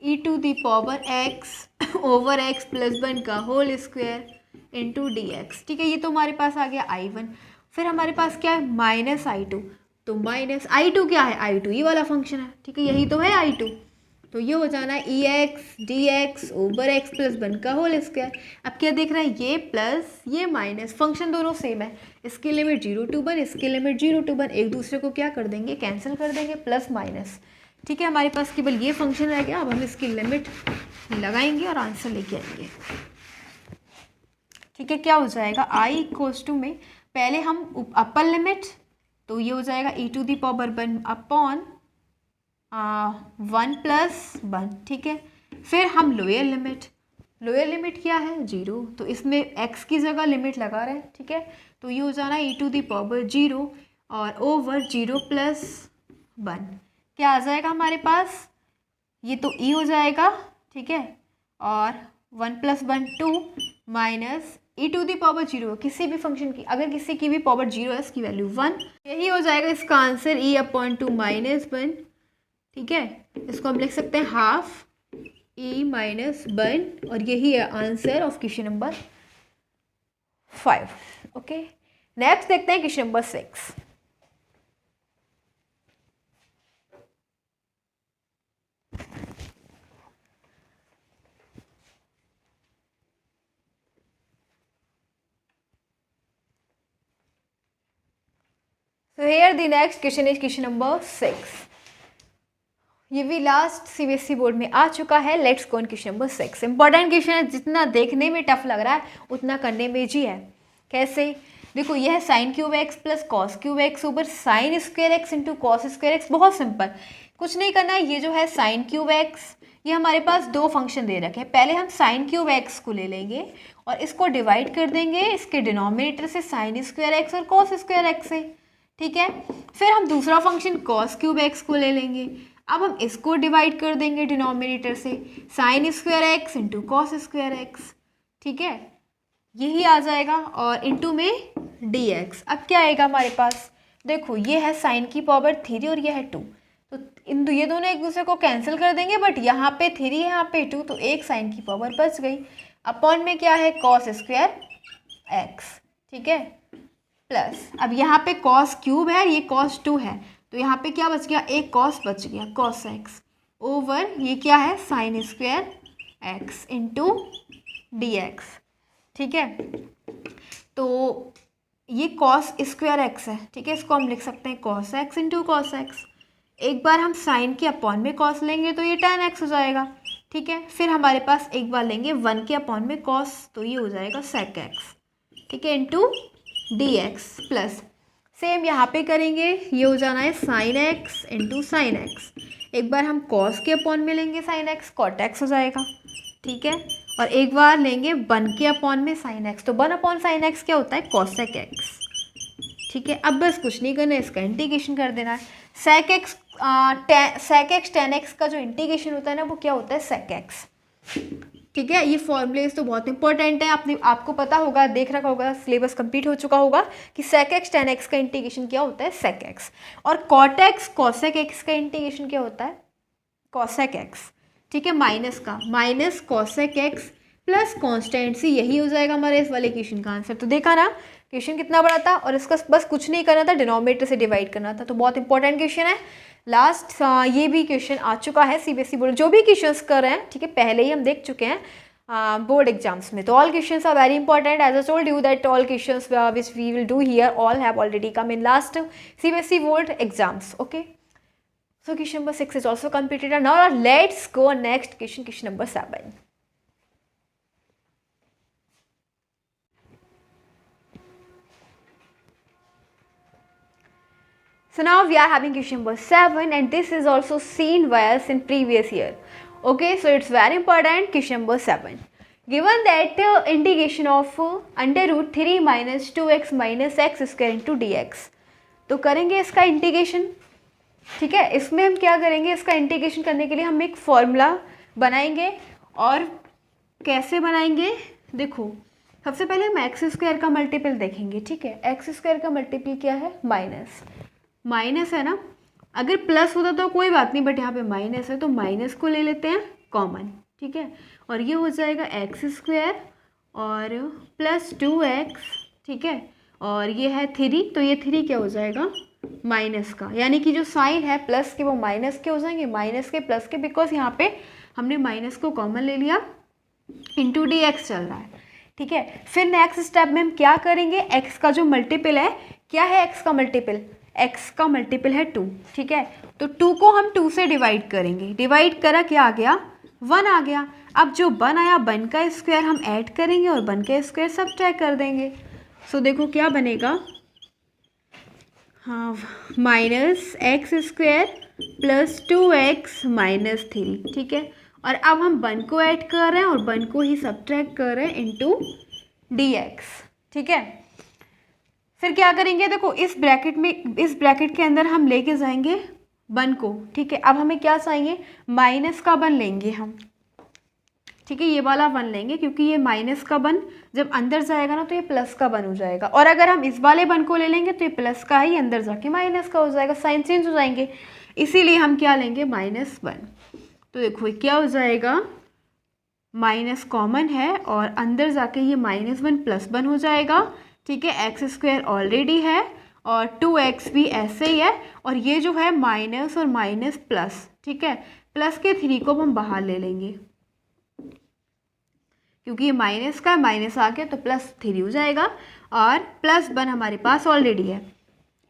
e⁻x over x plus 1 का होल स्क्वायर इंटू dx। ठीक है, ये तो हमारे पास आ गया I1। फिर हमारे पास क्या है माइनस I2, तो माइनस I2 क्या है, I2 ये वाला फंक्शन है, ठीक है, यही तो है I2। तो ये हो जाना है ex dx over x plus 1 का होल स्क्वायर। अब क्या देख रहे हैं, ये प्लस ये माइनस, फंक्शन दोनों सेम है, इसकी लिमिट 0 to 1, इसकी लिमिट 0 to 1, एक दूसरे को क्या कर देंगे, कैंसिल कर देंगे, प्लस माइनस। ठीक है, हमारे पास केवल ये फंक्शन रह गया। अब हम इसकी लिमिट लगाएंगे और आंसर लेके आएंगे। ठीक है, क्या हो जाएगा I इक्वल्स टू में पहले हम अपर लिमिट, तो ये हो जाएगा e⁻1 अपॉन 1 प्लस 1। ठीक है, फिर हम लोअर लिमिट क्या है 0, तो इसमें x की जगह लिमिट लगा रहे हैं। ठीक है, तो ये हो जाना e⁻0 और ओवर 0 प्लस 1 क्या आ जाएगा हमारे पास, ये तो e हो जाएगा। ठीक है, और 1 प्लस 1 2 माइनस e⁻0 किसी भी फंक्शन की, अगर किसी की भी पावर 0 है इसकी वैल्यू 1, यही हो जाएगा इसका आंसर e/2 माइनस 1। ठीक है, इसको हम लिख सकते हैं हाफ e माइनस 1, और यही है answer of question number 5। Okay, next देखते हैं question number 6। So here the next question is question number 6। ये भी लास्ट CBSE बोर्ड में आ चुका है। Let's go on question number 6। Important question है, जितना देखने में टफ लग रहा है उतना करने में जी है। कैसे, देखो यह है sine cube x plus cos cube x over sign square x into cos square x. बहुत सिंपल, कुछ नहीं करना है। ये जो है साइन क्यूब एक्स, ये हमारे पास दो फंक्शन दे रखे हैं। पहले हम साइन क्यूब एक्स को ले लेंगे और इसको डिवाइड कर देंगे इसके डिनोमिनेटर से साइन स्क्वायर एक्स और कॉस स्क्वायर एक्स से। ठीक है, फिर हम दूसरा फंक्शन कॉस क्यूब एक्स को ले लेंगे। अब हम इसको डिवाइड कर देंगे डिनोमिनेटर से sign square x into cos square x. ठीक है, यही आ जाएगा, और इंटू में dx। अब क्या आएगा हमारे पास, देखो ये है साइन की पावर 3 और ये है 2, तो ये दोनों एक दूसरे को कैंसिल कर देंगे, बट यहाँ पे 3 है यहाँ पे 2, तो एक साइन की पावर बच गई। अपॉन में क्या है कॉस स्क्वायर एक्स। ठीक है, प्लस अब यहाँ पे कॉस क्यूब है, ये कॉस 2 है, तो यहाँ पे क्या बच गया, एक कॉस बच गया कॉस एक्स ओवर ये क्या है sign square x into dx। ठीक है, तो ये कॉस स्क्वायर एक्स है। ठीक है, इसको हम लिख सकते हैं cos x into cos x. एक बार हम साइन के अपॉन में कॉस लेंगे तो ये tan x हो जाएगा। ठीक है, फिर हमारे पास एक बार लेंगे 1 के अपॉन में कॉस, तो ये हो जाएगा sec x। ठीक है, इंटू dx प्लस सेम यहाँ पे करेंगे, ये हो जाना है sign x into sine x. एक बार हम कॉस के अपॉन में लेंगे साइन एक्स, कॉट एक्स हो जाएगा। ठीक है, और एक बार लेंगे 1 के अपॉन में साइन एक्स, तो 1 अपॉन साइन एक्स क्या होता है कॉसेक एक्स। ठीक है, अब बस कुछ नहीं करना है, इसका इंटीग्रेशन कर देना है। सेक एक्स टेन एक्स का जो इंटीग्रेशन होता है ना वो क्या होता है सेक एक्स। ठीक है, ये फॉर्मूलेज तो बहुत इंपॉर्टेंट है, आपको पता होगा, देख रखा होगा, सिलेबस कंप्लीट हो चुका होगा कि सेक एक्स टेन एक्स का इंटीग्रेशन क्या होता है सेक एक्स, और कॉट एक्स कॉसेक एक्स का इंटीग्रेशन क्या होता है कॉसेक एक्स। ठीक है, माइनस का minus cosec x plus constant c, यही हो जाएगा हमारे इस वाले क्वेश्चन का आंसर। तो देखा ना क्वेश्चन कितना बड़ा था, और इसका बस कुछ नहीं करना था, डिनोमिनेटर से डिवाइड करना था। तो बहुत इंपॉर्टेंट क्वेश्चन है। लास्ट ये भी क्वेश्चन आ चुका है CBSE बोर्ड, जो भी क्वेश्चंस कर रहे हैं, ठीक है, पहले ही हम देख चुके हैं बोर्ड एग्जाम्स में। तो all questions are very important, as I told you that all questions which we will do here all have already come in last CBSE board exams. Okay, so question number 6 is also completed, and now let's go next question number 7। So now we are having question number 7 and this is also seen by us in previous year. Okay, so it's very important. Question number 7. Given that integration of under root 3 minus 2x minus x square into dx. तो करेंगे इसका integration. ठीक है, इसमें हम क्या करेंगे, इसका इंटीग्रेशन करने के लिए हम एक फॉर्मूला बनाएंगे. और कैसे बनाएंगे, देखो सबसे पहले हम एक्स स्क्वायर का मल्टीपल देखेंगे. ठीक है, एक्स स्क्वायर का मल्टीपल क्या है, माइनस है ना. अगर प्लस होता तो कोई बात नहीं, बट यहाँ पे माइनस है तो माइनस को ले लेते हैं कॉमन. ठीक है, और ये हो जाएगा एक्स स्क्वायर और प्लस 2x. ठीक है, और ये है 3, तो ये 3 क्या हो जाएगा, माइनस का, यानी कि जो साइन है प्लस के वो माइनस के हो जाएंगे, माइनस के प्लस के, बिकॉज यहाँ पे हमने माइनस को कॉमन ले लिया. इंटू डी एक्स चल रहा है. ठीक है, फिर नेक्स्ट स्टेप में हम क्या करेंगे, एक्स का जो मल्टीपल है, क्या है एक्स का मल्टीपल, एक्स का मल्टीपल है 2. ठीक है, तो 2 को हम 2 से डिवाइड करेंगे. डिवाइड करा क्या आ गया, 1 आ गया. अब जो 1 आया, 1 का स्क्वायर हम ऐड करेंगे और 1 का स्क्वायर सब्ट्रैक्ट कर देंगे. सो देखो क्या बनेगा, हाँ, minus x square plus 2x minus 3. ठीक है, और अब हम 1 को ऐड कर रहे हैं और 1 को ही सब्ट्रैक्ट कर रहे हैं इंटू dx. ठीक है, फिर क्या करेंगे, देखो इस ब्रैकेट में, इस ब्रैकेट के अंदर हम लेके जाएंगे 1 को. ठीक है, अब हमें क्या चाहिए, माइनस का 1 लेंगे हम. ठीक है, ये वाला 1 लेंगे क्योंकि ये माइनस का 1 जब अंदर जाएगा ना तो ये प्लस का 1 हो जाएगा. और अगर हम इस वाले 1 को ले लेंगे तो ये प्लस का ही अंदर जाके माइनस का हो जाएगा, साइन चेंज हो जाएंगे. इसीलिए हम क्या लेंगे, -1. तो देखो ये क्या हो जाएगा, माइनस कॉमन है और अंदर जाके ये -1 प्लस 1 हो जाएगा. ठीक है, एक्स स्क्वायर ऑलरेडी है और 2x भी ऐसे ही है, और ये जो है माइनस और माइनस प्लस. ठीक है, प्लस के 3 को हम बाहर ले लेंगे क्योंकि ये माइनस का माइनस आ गया तो प्लस 3 हो जाएगा, और प्लस 1 हमारे पास ऑलरेडी है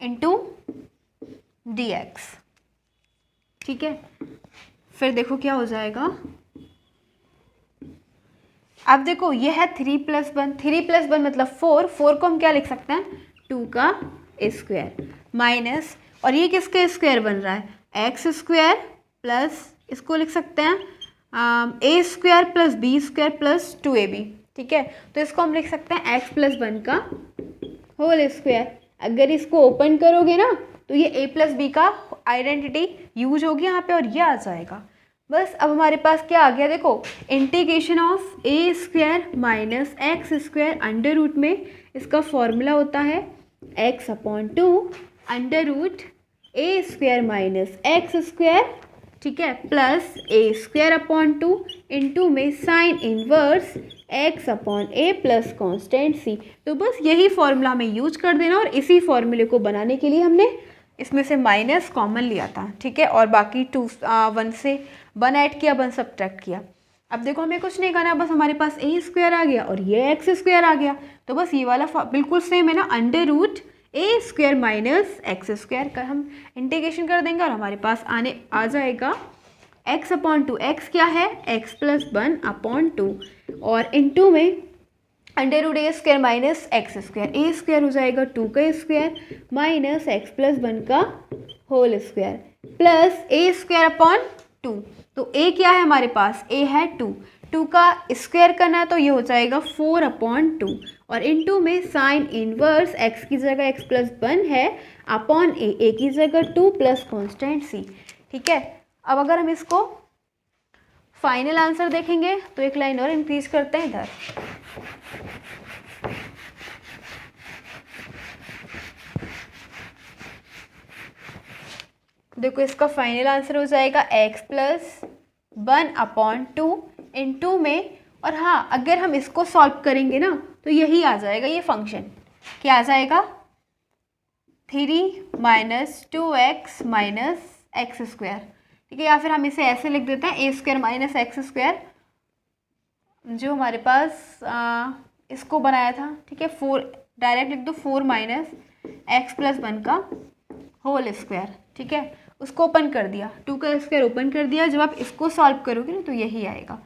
इंटू dx. ठीक है, फिर देखो क्या हो जाएगा, अब देखो ये है 3 + 1, 3 + 1 मतलब 4. 4 को हम क्या लिख सकते हैं, 2 का स्क्वायर माइनस, और ये किसका स्क्वायर बन रहा है, एक्स स्क्वायर प्लस, इसको लिख सकते हैं a square plus b square plus 2ab. ठीक है, तो इसको हम लिख सकते हैं x + 1 का होल स्क्वायर. अगर इसको ओपन करोगे ना तो ये a + b का आइडेंटिटी यूज होगी यहाँ पे और ये आ जाएगा. बस अब हमारे पास क्या आ गया, देखो integration of a square minus x square under root में इसका फॉर्मूला होता है x/2 under root a square minus x square. ठीक है, प्लस a²/2 इंटू में sine inverse x/a plus constant c. तो बस यही फॉर्मूला में यूज कर देना, और इसी फॉर्मूले को बनाने के लिए हमने इसमें से माइनस कॉमन लिया था. ठीक है, और बाकी 1 से 1 ऐड किया, 1 सब्ट्रैक्ट किया. अब देखो हमें कुछ नहीं करना, बस हमारे पास a² आ गया और ये x² आ गया. तो बस ये वाला बिल्कुल सेम है ना, under root a² minus x² का हम इंटीग्रेशन कर देंगे और हमारे पास आ जाएगा x/2. x क्या है, x + 1/2 और इंटू में under root a² minus x². a² हो जाएगा 2 का स्क्वायर माइनस x + 1 का होल स्क्वायर प्लस a²/2. तो a क्या है हमारे पास, a है 2 का स्क्वायर करना है तो ये हो जाएगा 4/2 और इनटू में साइन इनवर्स x की जगह x + 1 है अपॉन a की जगह 2 प्लस कॉन्स्टेंट c. ठीक है, अब अगर हम इसको फाइनल आंसर देखेंगे तो एक लाइन और इंक्रीज करते हैं इधर. देखो इसका फाइनल आंसर हो जाएगा x + 1/2 इंटू में, और हाँ अगर हम इसको सॉल्व करेंगे ना तो यही आ जाएगा, ये फंक्शन क्या आ जाएगा, 3 - 2x - x². ठीक है, या फिर हम इसे ऐसे लिख देते हैं a² माइनस x², जो हमारे पास इसको बनाया था. ठीक है, 4 डायरेक्ट लिख दो, 4 - x + 1 का होल स्क्वायर. ठीक है, उसको ओपन कर दिया, 2 का स्क्वायर ओपन कर दिया. जब आप इसको सॉल्व करोगे ना तो यही आएगा.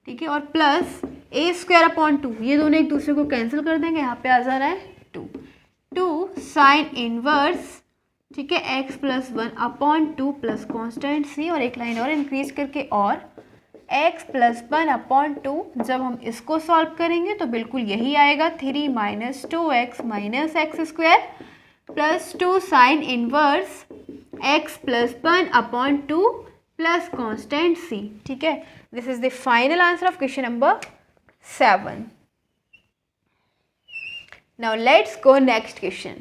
ठीक है, और प्लस a²/2, ये दोनों एक दूसरे को कैंसिल कर देंगे, यहाँ पे आ जा रहा है 2 साइन इनवर्स. ठीक है, x plus 1/2 plus constant c, और एक लाइन और इंक्रीज करके, और x प्लस 1/2, जब हम इसको सॉल्व करेंगे तो बिल्कुल यही आएगा, 3 minus 2x minus x square plus 2 sine inverse x plus 1/2 plus constant c। ठीक है, this is the final answer of question number 7. Now let's go next question.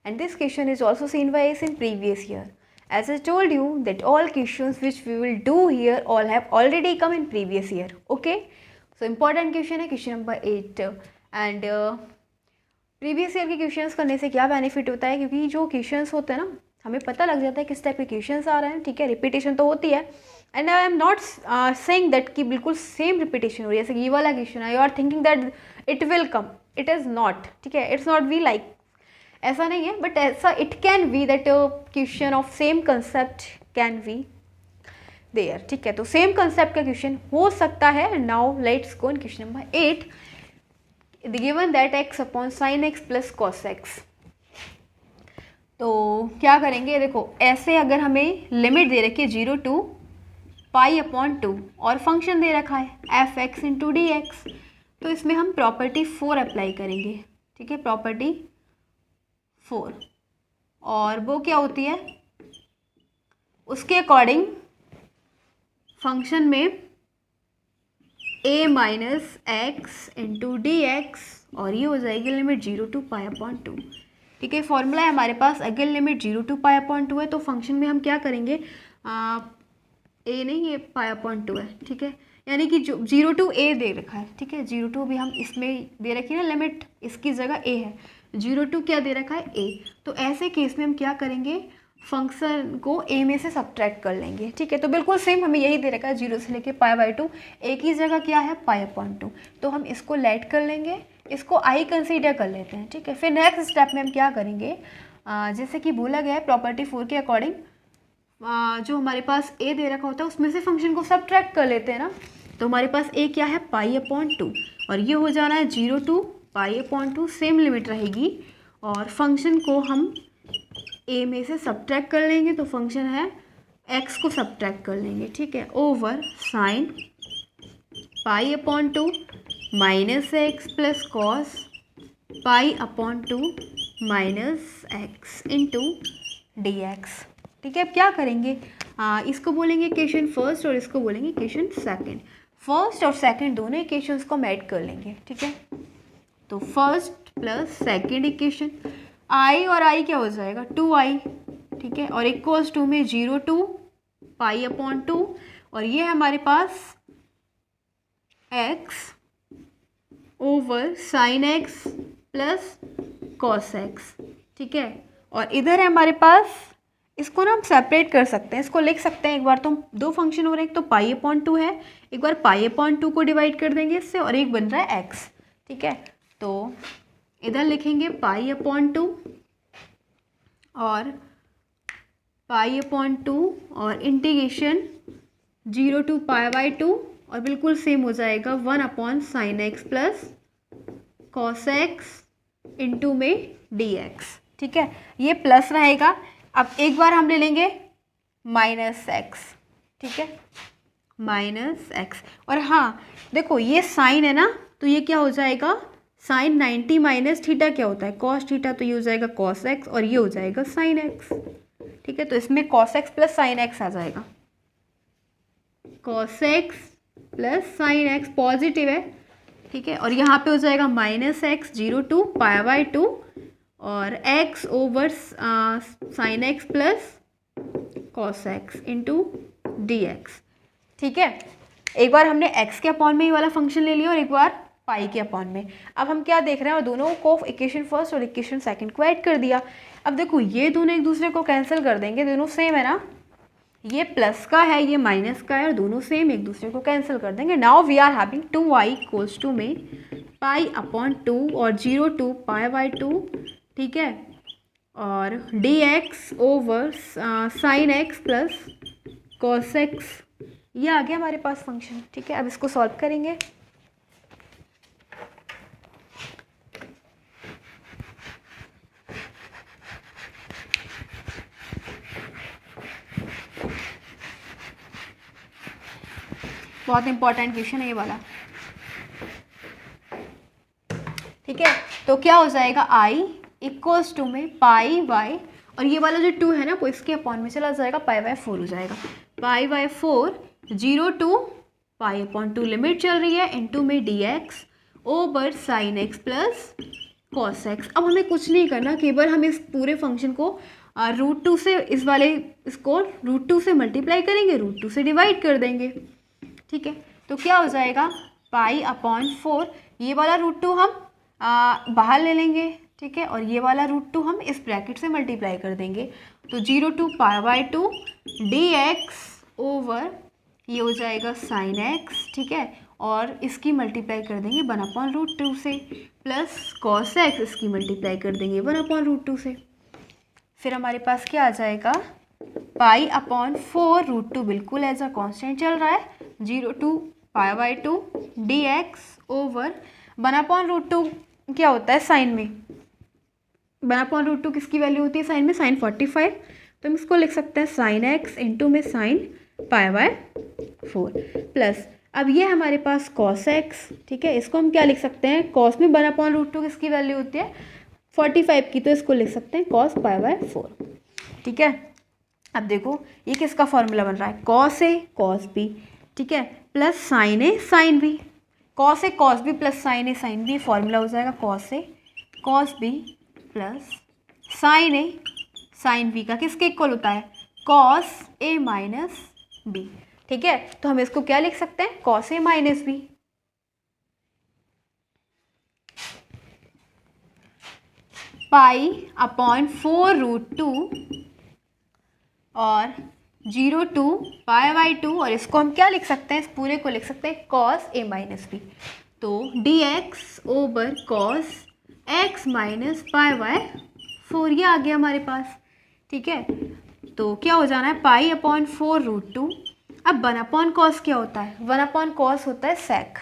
And this question is also seen by us in previous year. As I told you that all questions which we will do here all have already come in previous year. Okay. So important question है question number 8. And previous year के questions करने से क्या benefit होता है, क्योंकि जो questions होते हैं ना हमें पता लग जाता है किस टाइप के questions आ रहे हैं. ठीक है, repetition तो होती है. And I am not saying that कि बिल्कुल सेम रिपीटेशन हो रही है, जैसे ये वाला क्वेश्चन है, you are thinking that it will come, it is not. ठीक है, इट्स नॉट वी लाइक, ऐसा नहीं है, बट ऐसा it can be that question of same concept can be there. ठीक है, तो सेम कंसेप्ट का क्वेश्चन हो सकता है. Now let's go in question number 8. Given that x upon sine x plus cos x. तो क्या करेंगे, देखो ऐसे अगर हमें लिमिट दे रखी है 0 to π/2 और फंक्शन दे रखा है f(x) इंटू डी एक्स, तो इसमें हम प्रॉपर्टी 4 अप्लाई करेंगे. ठीक है, प्रॉपर्टी 4, और वो क्या होती है, उसके अकॉर्डिंग फंक्शन में a minus x into d x, और ये हो जाएगी लिमिट 0 to π/2. ठीक है, फॉर्मूला है हमारे पास, अगर लिमिट 0 to π/2 है तो फंक्शन में हम क्या करेंगे, ए नहीं, ये π/2 है. ठीक है, यानी कि जो 0 to a दे रखा है. ठीक है, 0 to भी हम इसमें दे रखी है ना लिमिट, इसकी जगह a है, 0 to क्या दे रखा है a. तो ऐसे केस में हम क्या करेंगे, फंक्शन को a में से सब्ट्रैक्ट कर लेंगे. ठीक है, तो बिल्कुल सेम हमें यही दे रखा है 0 से लेके π/2, a की जगह क्या है π/2, तो हम इसको लेट कर लेंगे, इसको i कंसीडर कर लेते हैं. ठीक है, फिर नेक्स्ट स्टेप में हम क्या करेंगे, जैसे कि बोला गया है प्रॉपर्टी 4 के अकॉर्डिंग जो हमारे पास a दे रखा होता है उसमें से फंक्शन को सब्ट्रैक्ट कर लेते हैं ना. तो हमारे पास a क्या है π/2, और ये हो जाना है 0 to π/2, सेम लिमिट रहेगी, और फंक्शन को हम a में से सब्ट्रैक्ट कर लेंगे, तो फंक्शन है x को सब्ट्रैक्ट कर लेंगे. ठीक है, over sine π/2 minus x plus cos π/2 minus x into d x. ठीक है, अब क्या करेंगे, इसको बोलेंगे इक्वेशन फर्स्ट और इसको बोलेंगे इक्वेशन सेकंड. फर्स्ट और सेकंड दोनों इक्वेशंस को हम ऐड कर लेंगे. ठीक है, तो first plus second equation, i और i क्या हो जाएगा 2i. ठीक है, और इक्वल्स टू में 0 to π/2, और ये है हमारे पास x over sine x plus cos x. ठीक है, और इधर है हमारे पास, इसको ना हम सेपरेट कर सकते हैं, इसको लिख सकते हैं, एक बार तो दो फंक्शन हो रहे हैं, एक तो π/2 है, एक बार π/2 को डिवाइड कर देंगे इससे, और एक बन रहा है x. ठीक है, तो इधर लिखेंगे π/2 और π/2 और इंटीग्रेशन 0 to π/2, और बिल्कुल सेम हो जाएगा 1/sin x plus cos x into में dx. ठीक है, ये प्लस रहेगा. अब एक बार हम ले लेंगे माइनस एक्स. ठीक है, माइनस एक्स, और हाँ देखो ये साइन है ना, तो ये क्या हो जाएगा, साइन 90 माइनस थीटा क्या होता है कॉस थीटा, तो ये हो जाएगा कॉस एक्स, और ये हो जाएगा साइन एक्स. ठीक है, तो इसमें cos x plus sine x आ जाएगा, cos x plus sine x positive है. ठीक है, और यहाँ पे हो जाएगा माइनस एक्स 0 to π/2 और x over sine x plus cos x into d x. ठीक है, एक बार हमने x के अपॉन में ये वाला फंक्शन ले लिया और एक बार पाई के अपॉन में. अब हम क्या देख रहे हैं, और दोनों को इक्वेशन फर्स्ट और इक्वेशन सेकंड को ऐड कर दिया. अब देखो ये दोनों एक दूसरे को कैंसिल कर देंगे, दोनों सेम है ना, ये प्लस का है ये माइनस का है, और दोनों सेम एक दूसरे को कैंसिल कर देंगे. Now we are having 2i equals to में π/2 और 0 to π/2. ठीक है, और dx over sine x plus cos x, ये आ गया हमारे पास फंक्शन. ठीक है, अब इसको सॉल्व करेंगे. बहुत इंपॉर्टेंट क्वेश्चन है ये वाला। ठीक है, तो क्या हो जाएगा i इक्वल्स टू में पाई वाई, और ये वाला जो 2 है ना वो इसके अपॉन में चला जाएगा, पाई बाय 4 हो जाएगा। Pi bye 4 0 to pi upon 2 limit चल रही है, इनटू में dx over sine x plus cos x। अब हमें कुछ नहीं करना, केवल हम इस पूरे फंक्शन को √2 से, इस वाले इसको √2 से मल्टीप्लाई करेंगे, √2 से डिवाइड कर देंगे। ठीक है, तो क्या हो जाएगा पाई अपॉन 4, ये वाला √2 हम बाहर ले लेंगे। ठीक है, और ये वाला √2 हम इस ब्रैकेट से मल्टीप्लाई कर देंगे, तो 0 to pi by 2 dx over ये हो जाएगा साइन x। ठीक है, और इसकी मल्टीप्लाई कर देंगे 1/√2 से, प्लस कॉस x इसकी मल्टीप्लाई कर देंगे 1/√2 से। फिर हमारे पास क्या आ जाएगा, पाई अपॉन 4 √2 बिल्कुल एज अ कांस्टेंट चल रहा है, 0 to pi by 2 dx over 1/√2 क्या होता है साइन में, 1/√2 किसकी वैल्यू होती है साइन में, साइन 45। तो हम इसको लिख सकते हैं साइन x इंटू में साइन पाई बाय 4, प्लस अब ये हमारे पास कॉस x। ठीक है, इसको हम क्या लिख सकते हैं, कॉस में 1/√2 किसकी वैल्यू होती है 45 की, तो इसको लिख सकते हैं कॉस पाई बाय 4। ठीक है, अब देखो ये किसका फॉर्मूला बन रहा है, कॉस a कॉस b। ठीक है, plus sine a sine b, cos a cos b plus sine a sine b, formula हो जाएगा cos a cos b plus sine a sine b का किसके इक्वल होता है, कॉस a माइनस b। ठीक है, तो हम इसको क्या लिख सकते हैं, cos a minus b। Pi upon 4 √2 और 0 टू पाई बाय 2, और इसको हम क्या लिख सकते हैं, इस पूरे को लिख सकते हैं कॉस a माइनस b। तो dx over cos x minus pi by 4 ये आ गया हमारे पास। ठीक है, तो क्या हो जाना है, पाई अपॉन 4 √2। अब 1 कॉस क्या होता है, 1 कॉस होता है sec,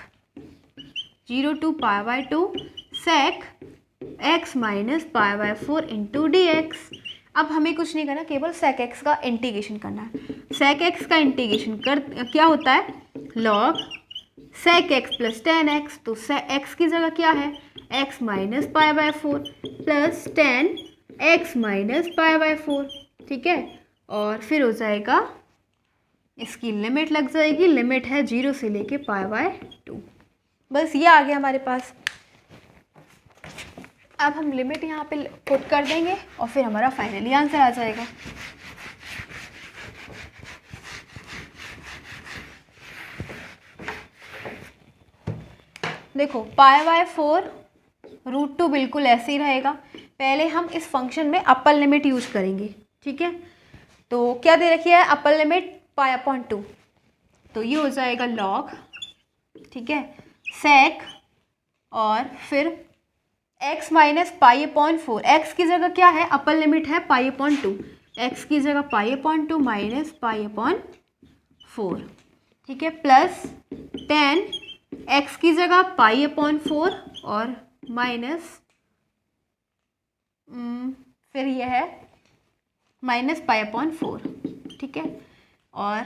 0 to pi by 2 sec x minus pi by 4 into dx। अब हमें कुछ नहीं करना, केवल सेक x का इंटीग्रेशन करना है। सेक x का इंटीग्रेशन कर क्या होता है, log sec x plus tan x. तो x की जगह क्या है, x minus pi by 4 plus tan x minus pi by 4। ठीक है, और फिर हो जाएगा इसकी लिमिट लग जाएगी, लिमिट है 0 से लेके पाई बाय 2। बस ये आ गया हमारे पास। अब हम लिमिट यहाँ पे पुट कर देंगे और फिर हमारा फाइनली आंसर आ जाएगा। देखो पाई बाय 4 √2 बिल्कुल ऐसे ही रहेगा। पहले हम इस फंक्शन में अपर लिमिट यूज करेंगे। ठीक है, तो क्या दे रखी है, अपर लिमिट पाई अपॉन 2, तो ये हो जाएगा लॉग। ठीक है, सेक और फिर x minus pi upon 4, x की जगह क्या है, अपर लिमिट है पाई अपॉन 2, एक्स की जगह पाई अपॉन 2 माइनस पाई अपॉन 4। ठीक है, प्लस 10 x की जगह पाई अपॉन 4 और माइनस फिर यह है माइनस पाई अपॉन 4। ठीक है, और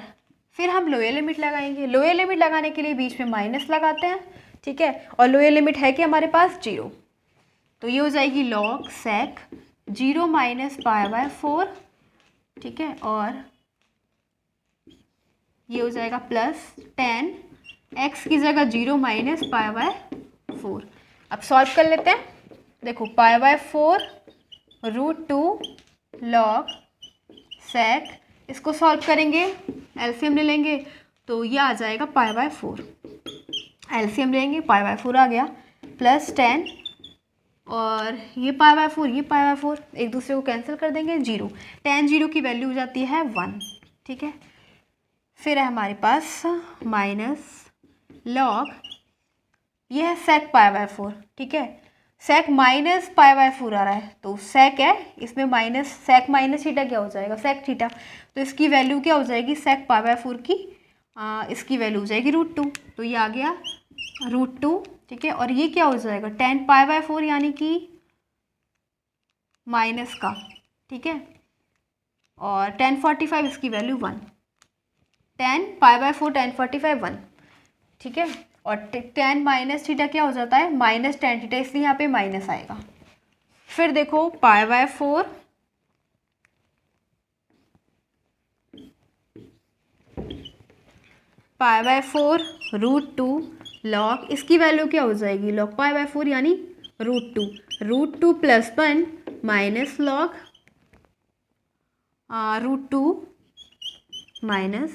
फिर हम लोअर लिमिट लगाएंगे। लोअर लिमिट लगाने के लिए बीच में माइनस लगाते हैं। ठीक है, और लोअर लिमिट है कि हमारे पास 0, तो ये हो जाएगी log sec 0 minus pi by 4। ठीक है, और ये हो जाएगा प्लस 10 x की जगह 0 माइनस पाई बाय 4। अब सॉल्व कर लेते हैं। देखो पाई बाय 4 √2 लॉग सेक, इसको सॉल्व करेंगे, एलसीएम ले लेंगे, तो ये आ जाएगा पाई बाय 4। एलसीएम लेंगे, पाई बाय 4 आ गया, प्लस 10 और ये पाई बाय 4, ये पाई बाय 4, एक दूसरे को कैंसिल कर देंगे, 0, tan 0 की वैल्यू हो जाती है 1। ठीक है, फिर है हमारे पास माइनस लॉग, ये है सेक पाई बाय 4। ठीक है, सेक माइनस पाई बाय 4 आ रहा है, तो सेक है, इसमें माइनस, सेक माइनस थीटा क्या हो जाएगा, सेक थीटा, तो इसकी वैल्यू क्या हो जाएगी, सेक पाई बाय 4 की इसकी वैल्यू हो जाएगी √2, तो ये आ गया √2। ठीक है, और ये क्या हो जाएगा, tan पाई बाय 4 यानी कि माइनस का। ठीक है, और tan 45 इसकी value 1, tan pi by 4 tan 45 1, ठीक है, और टेन माइनस थीटा क्या हो जाता है, माइनस टेन थीटा, इसलिए यहाँ पे माइनस आएगा। फिर देखो pi by 4 pi by 4 √2 log, इसकी वैल्यू क्या हो जाएगी, लॉग पाई बाय 4 यानी √2 प्लस 1 माइनस लॉग √2 माइनस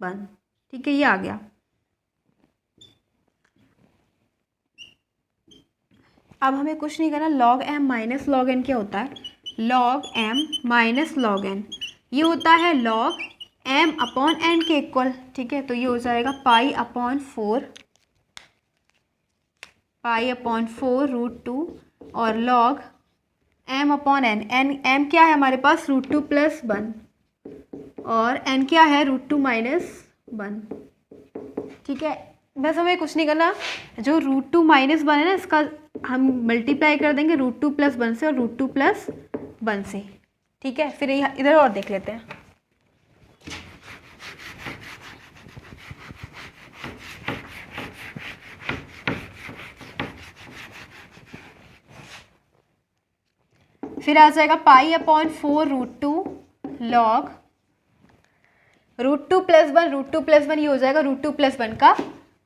1। ठीक है, ये आ गया। अब हमें कुछ नहीं करना, log m minus log n क्या होता है, log m minus log n, ये होता है log m अपॉन n के इक्वल। ठीक है, तो ये हो जाएगा पाई अपॉन 4 √2 और log m upon n, m क्या है हमारे पास √2 प्लस 1 और n क्या है √2 माइनस 1। ठीक है, बस हमें कुछ नहीं करना, जो √2 माइनस 1 है ना, इसका हम मल्टीप्लाई कर देंगे √2 प्लस 1 से और √2 प्लस 1 से। ठीक है, फिर इधर और देख लेते हैं। फिर आ जाएगा पाई अपॉन 4 √2 लॉग √2 प्लस 1 ये हो जाएगा √2 प्लस 1 का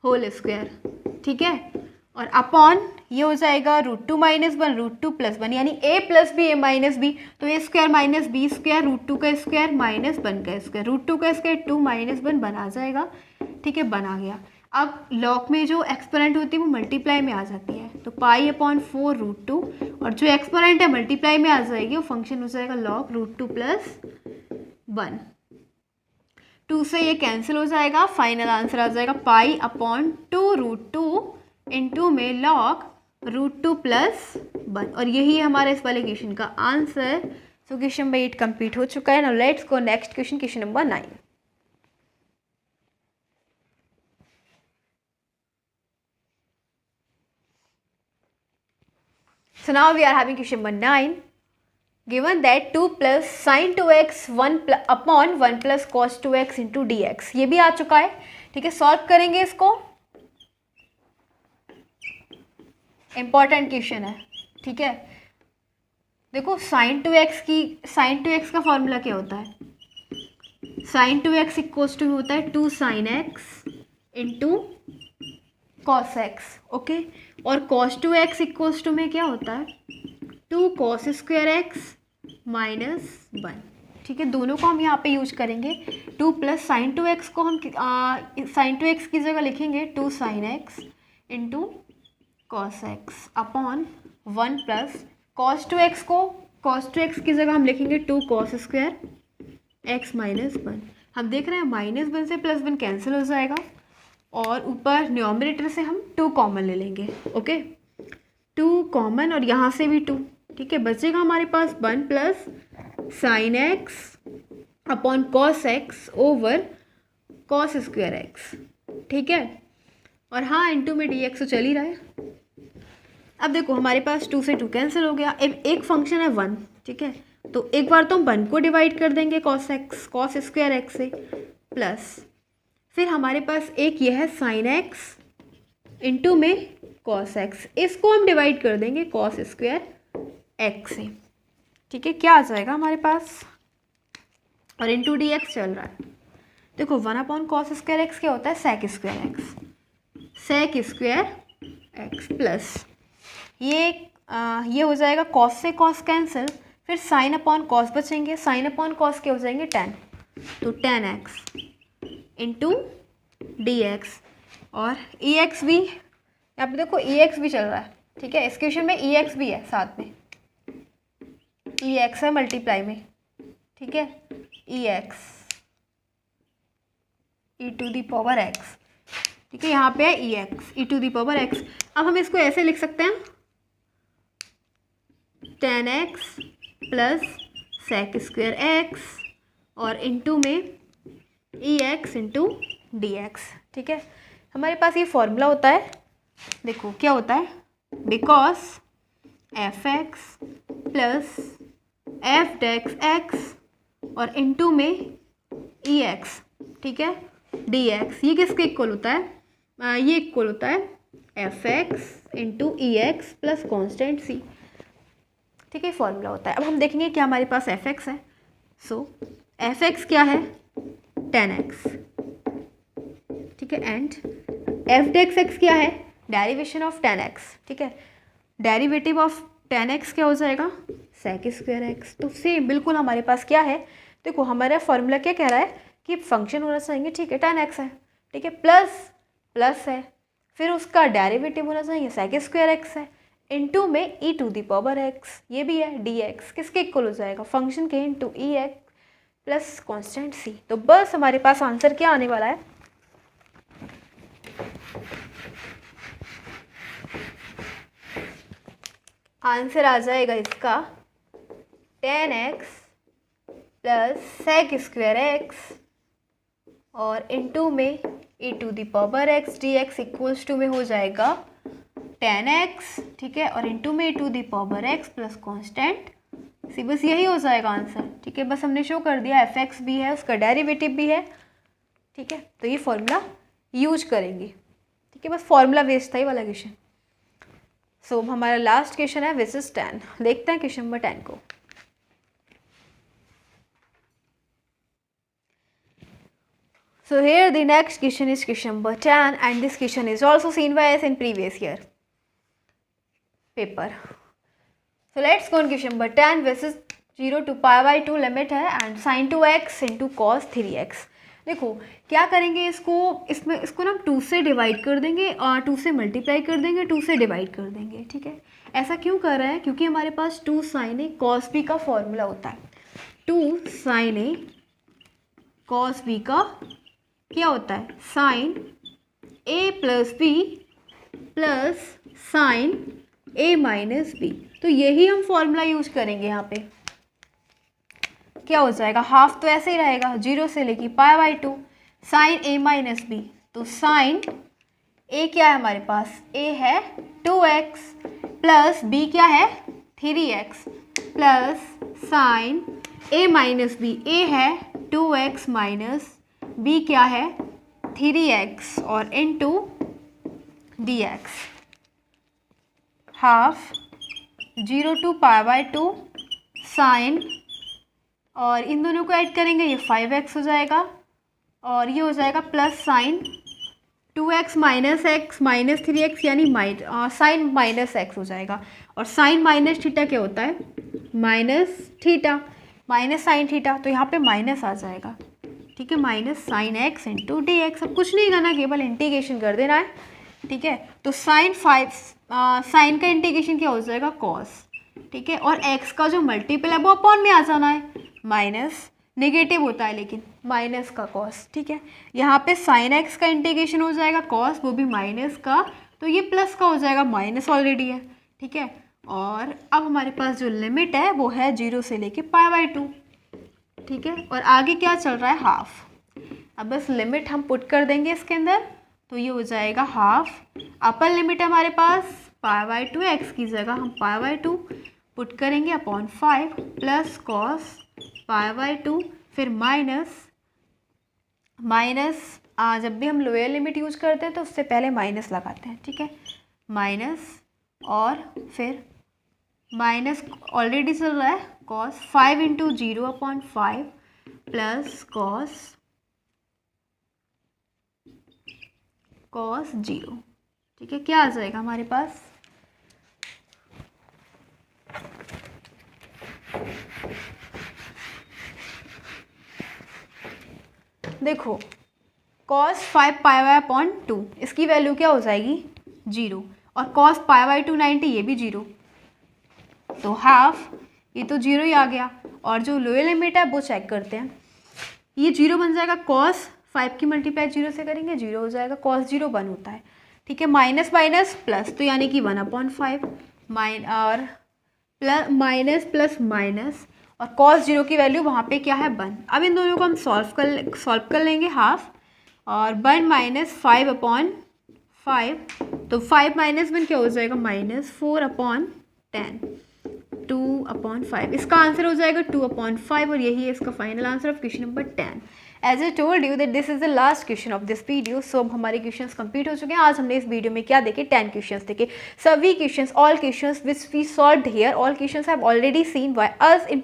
होल स्क्वायर। ठीक है, और अपॉन ये हो जाएगा √2 माइनस 1 √2 प्लस 1 यानी a plus b a minus b, तो a square minus b square √2 का स्क्वायर माइनस 1 का स्क्वायर, √2 का स्क्वायर 2 माइनस 1 बन आ जाएगा। ठीक है, बन आ गया। अब लॉग में जो एक्सपोनेंट होती है वो मल्टीप्लाई में आ जाती है, तो पाई अपॉन 4 √2 और जो एक्सपोनेंट है मल्टीप्लाई में आ जाएगी, वो फंक्शन हो जाएगा लॉग √2 प्लस 1। 2 से ये कैंसिल हो जाएगा, फाइनल आंसर आ जाएगा पाई अपॉन 2 √2 इंटू में लॉग √2 प्लस 1, और यही है हमारे इस वाले क्वेश्चन का answer. So question number 8 complete हो चुका है। Now let's go next question, question number 9। So now we are having question number 9. Given that 2 plus sin 2x 1 upon 1 plus cos 2x into dx, ये भी आ चुका है। ठीक है, सॉल्व करेंगे इसको, इंपॉर्टेंट क्वेश्चन है। ठीक है, देखो sin 2x का फॉर्मूला क्या होता है, sin 2x इक्वल्स टू होता है 2 sin x into cos x। Okay, और cos 2x इक्वल्स टू में क्या होता है 2 cos स्क्वायर x माइनस 1। ठीक है, दोनों को हम यहाँ पे यूज करेंगे। 2 प्लस साइन 2x को हम साइन 2x की जगह लिखेंगे 2 sin x into cos x upon 1 plus cos 2x को cos 2x की जगह हम लिखेंगे 2 cos स्क्वायर x माइनस 1। हम देख रहे हैं -1 से +1 कैंसिल हो जाएगा और ऊपर न्यूमरेटर से हम 2 कॉमन ले लेंगे। ओके, 2 कॉमन और यहाँ से भी 2। ठीक है, बचेगा हमारे पास 1 plus sine x upon cos x over cos square x. ठीक है, और हाँ इंटू में डी एक्स तो चल ही रहा है। अब देखो हमारे पास 2 से 2 कैंसिल हो गया। एक फंक्शन है 1। ठीक है, तो एक बार तो हम 1 को डिवाइड कर देंगे कॉस स्क्वायर एक्स से, प्लस फिर हमारे पास एक यह है साइन एक्स इंटू में कॉस एक्स, इसको हम डिवाइड कर देंगे कॉस स्क्वायर एक्स से। ठीक है, क्या आ जाएगा हमारे पास, और इंटू डी एक्स चल रहा है। देखो 1 अपॉन कॉस स्क्वायर एक्स क्या होता है, sec square x, sec square x plus ये हो जाएगा कॉस से कॉस कैंसिल, फिर साइन अपॉन कॉस बचेंगे, साइन अपॉन कॉस के हो जाएंगे tan, तो tan x into d x, और ई एक्स भी यहाँ पे देखो ई एक्स भी चल रहा है। ठीक है, इस क्वेश्चन में ई एक्स भी है साथ में, ई एक्स है मल्टीप्लाई में। ठीक है, e x e to the power x. ठीक है, यहाँ पे है e x e to the power x. अब हम इसको ऐसे लिख सकते हैं tan x plus sec square x और इंटू में e x into d x. ठीक है, हमारे पास ये फॉर्मूला होता है, देखो क्या होता है, because f x plus f dash x और इंटू में ई एक्स। ठीक है, डी एक्स, ये किसके इक्वल होता है, ये इक्वल होता है एफ एक्स इंटू ई एक्स प्लस कॉन्स्टेंट सी। ठीक है, फॉर्मूला होता है। अब हम देखेंगे क्या हमारे पास एफ एक्स है। सो एफ एक्स क्या है 10x, ठीक है, एंड एफ डेक्स एक्स क्या है डेरिवेशन ऑफ 10x, ठीक है, डेरिवेटिव ऑफ 10x क्या हो जाएगा सेक स्क्वायर एक्स। तो सेम बिल्कुल हमारे पास क्या है, देखो हमारा फॉर्मूला क्या कह रहा है कि फंक्शन होना चाहिए, ठीक है 10x है, ठीक है, प्लस प्लस है, फिर उसका डेरिवेटिव होना चाहिए सेक स्क्वायर एक्स है, इनटू में e to the power x, ये भी है डी एक्स, किसके इक्वल हो जाएगा फंक्शन के इनटू ई एक्स प्लस कॉन्स्टेंट सी। तो बस हमारे पास आंसर क्या आने वाला है, आंसर आ जाएगा इसका 10x plus sec square x और इनटू में e to the power x d x equals to में हो जाएगा 10x, ठीक है, और इनटू में e to the power x plus constant c. बस यही हो जाएगा आंसर, ठीक है, बस हमने शो कर दिया एफ एक्स भी है, उसका डेरिवेटिव भी है, ठीक है, तो ये फॉर्मूला यूज करेंगे, ठीक है, बस फॉर्मूला वेस्ट था ये वाला क्वेश्चन। सो हमारा लास्ट क्वेश्चन है विच इज 10, देखते हैं क्वेश्चन नंबर 10 को। So here the next question is question number 10 and this question is also seen by us in previous year paper. So let's go on question number 10 which is 0 to pi by 2 limit है and sin 2x into cos 3x। देखो क्या करेंगे इसमें इसको ना 2 से divide कर देंगे और 2 से मल्टीप्लाई कर देंगे, 2 से डिवाइड कर देंगे, ठीक है। ऐसा क्यों कर रहे हैं, क्योंकि हमारे पास 2 sin a cos b का फॉर्मूला होता है। 2 sin a cos b का क्या होता है sine a plus b plus sine a minus b. तो यही हम फॉर्मूला यूज करेंगे यहाँ पे। क्या हो जाएगा, हाफ तो ऐसे ही रहेगा 0 से लेके pi by 2 sine a minus b. तो साइन a क्या है हमारे पास, a है 2x प्लस b क्या है 3x plus sine a minus b, a है 2x माइनस b क्या है 3x और into dx half 0 to pi by 2 sine, और इन दोनों को ऐड करेंगे ये 5x हो जाएगा और ये हो जाएगा plus sign 2x minus x minus 3x यानी साइन माइनस एक्स हो जाएगा। और साइन माइनस थीटा क्या होता है minus theta minus sine theta, तो यहाँ पे माइनस आ जाएगा, ठीक है, minus sign x into d x. अब कुछ नहीं करना, केवल इंटीग्रेशन कर देना है, ठीक है। तो साइन साइन का इंटीग्रेशन क्या हो जाएगा कॉस, ठीक है, और एक्स का जो मल्टीपल है वो अपॉन में आ जाना है, माइनस नेगेटिव होता है लेकिन माइनस का कॉस, ठीक है। यहाँ पे साइन एक्स का इंटीग्रेशन हो जाएगा कॉस, वो भी माइनस का, तो ये प्लस का हो जाएगा, माइनस ऑलरेडी है, ठीक है। और अब हमारे पास जो लिमिट है वो है 0 से लेके पाई बाई 2, ठीक है, और आगे क्या चल रहा है हाफ। अब बस लिमिट हम पुट कर देंगे इसके अंदर, तो ये हो जाएगा हाफ, अपर लिमिट है हमारे पास पाई बाई 2, एक्स की जगह हम पाई बाई 2 पुट करेंगे upon 5 plus cos pi by 2, फिर माइनस जब भी हम लोअर लिमिट यूज करते हैं तो उससे पहले माइनस लगाते हैं, ठीक है, माइनस और फिर माइनस ऑलरेडी चल रहा है cos 5 into 0 upon 5 plus cos 0, ठीक है। क्या आ जाएगा हमारे पास, देखो कॉस 5 पाई बाई अपॉन 2 इसकी वैल्यू क्या हो जाएगी 0 और कॉस पाई बाई 2 90 ये भी 0, तो हाफ ये तो 0 ही आ गया। और जो लोअर लिमिट है वो चेक करते हैं, ये 0 बन जाएगा, कॉस 5 की मल्टीप्लाई 0 से करेंगे 0 हो जाएगा, कॉस 0 1 होता है, ठीक है, माइनस माइनस प्लस, तो यानी कि 1/5 और प्लस माइनस प्लस माइनस, और कॉस 0 की वैल्यू वहाँ पे क्या है 1। अब इन दोनों को हम सॉल्व कर लेंगे हाफ, और 1 माइनस 5/5, तो 5 माइनस 1 क्या हो जाएगा -4/10, 2/5, इसका आंसर हो जाएगा 2/5 और यही है इसका final answer of question number 10। As I told you that this is the last question of this video. So अब हमारे क्वेश्चंस कंप्लीट हो चुके हैं। आज हमने इस वीडियो में क्या देखे, 10 क्वेश्चंस देखे। सभी questions, all questions which we solved here, all questions have already seen by us in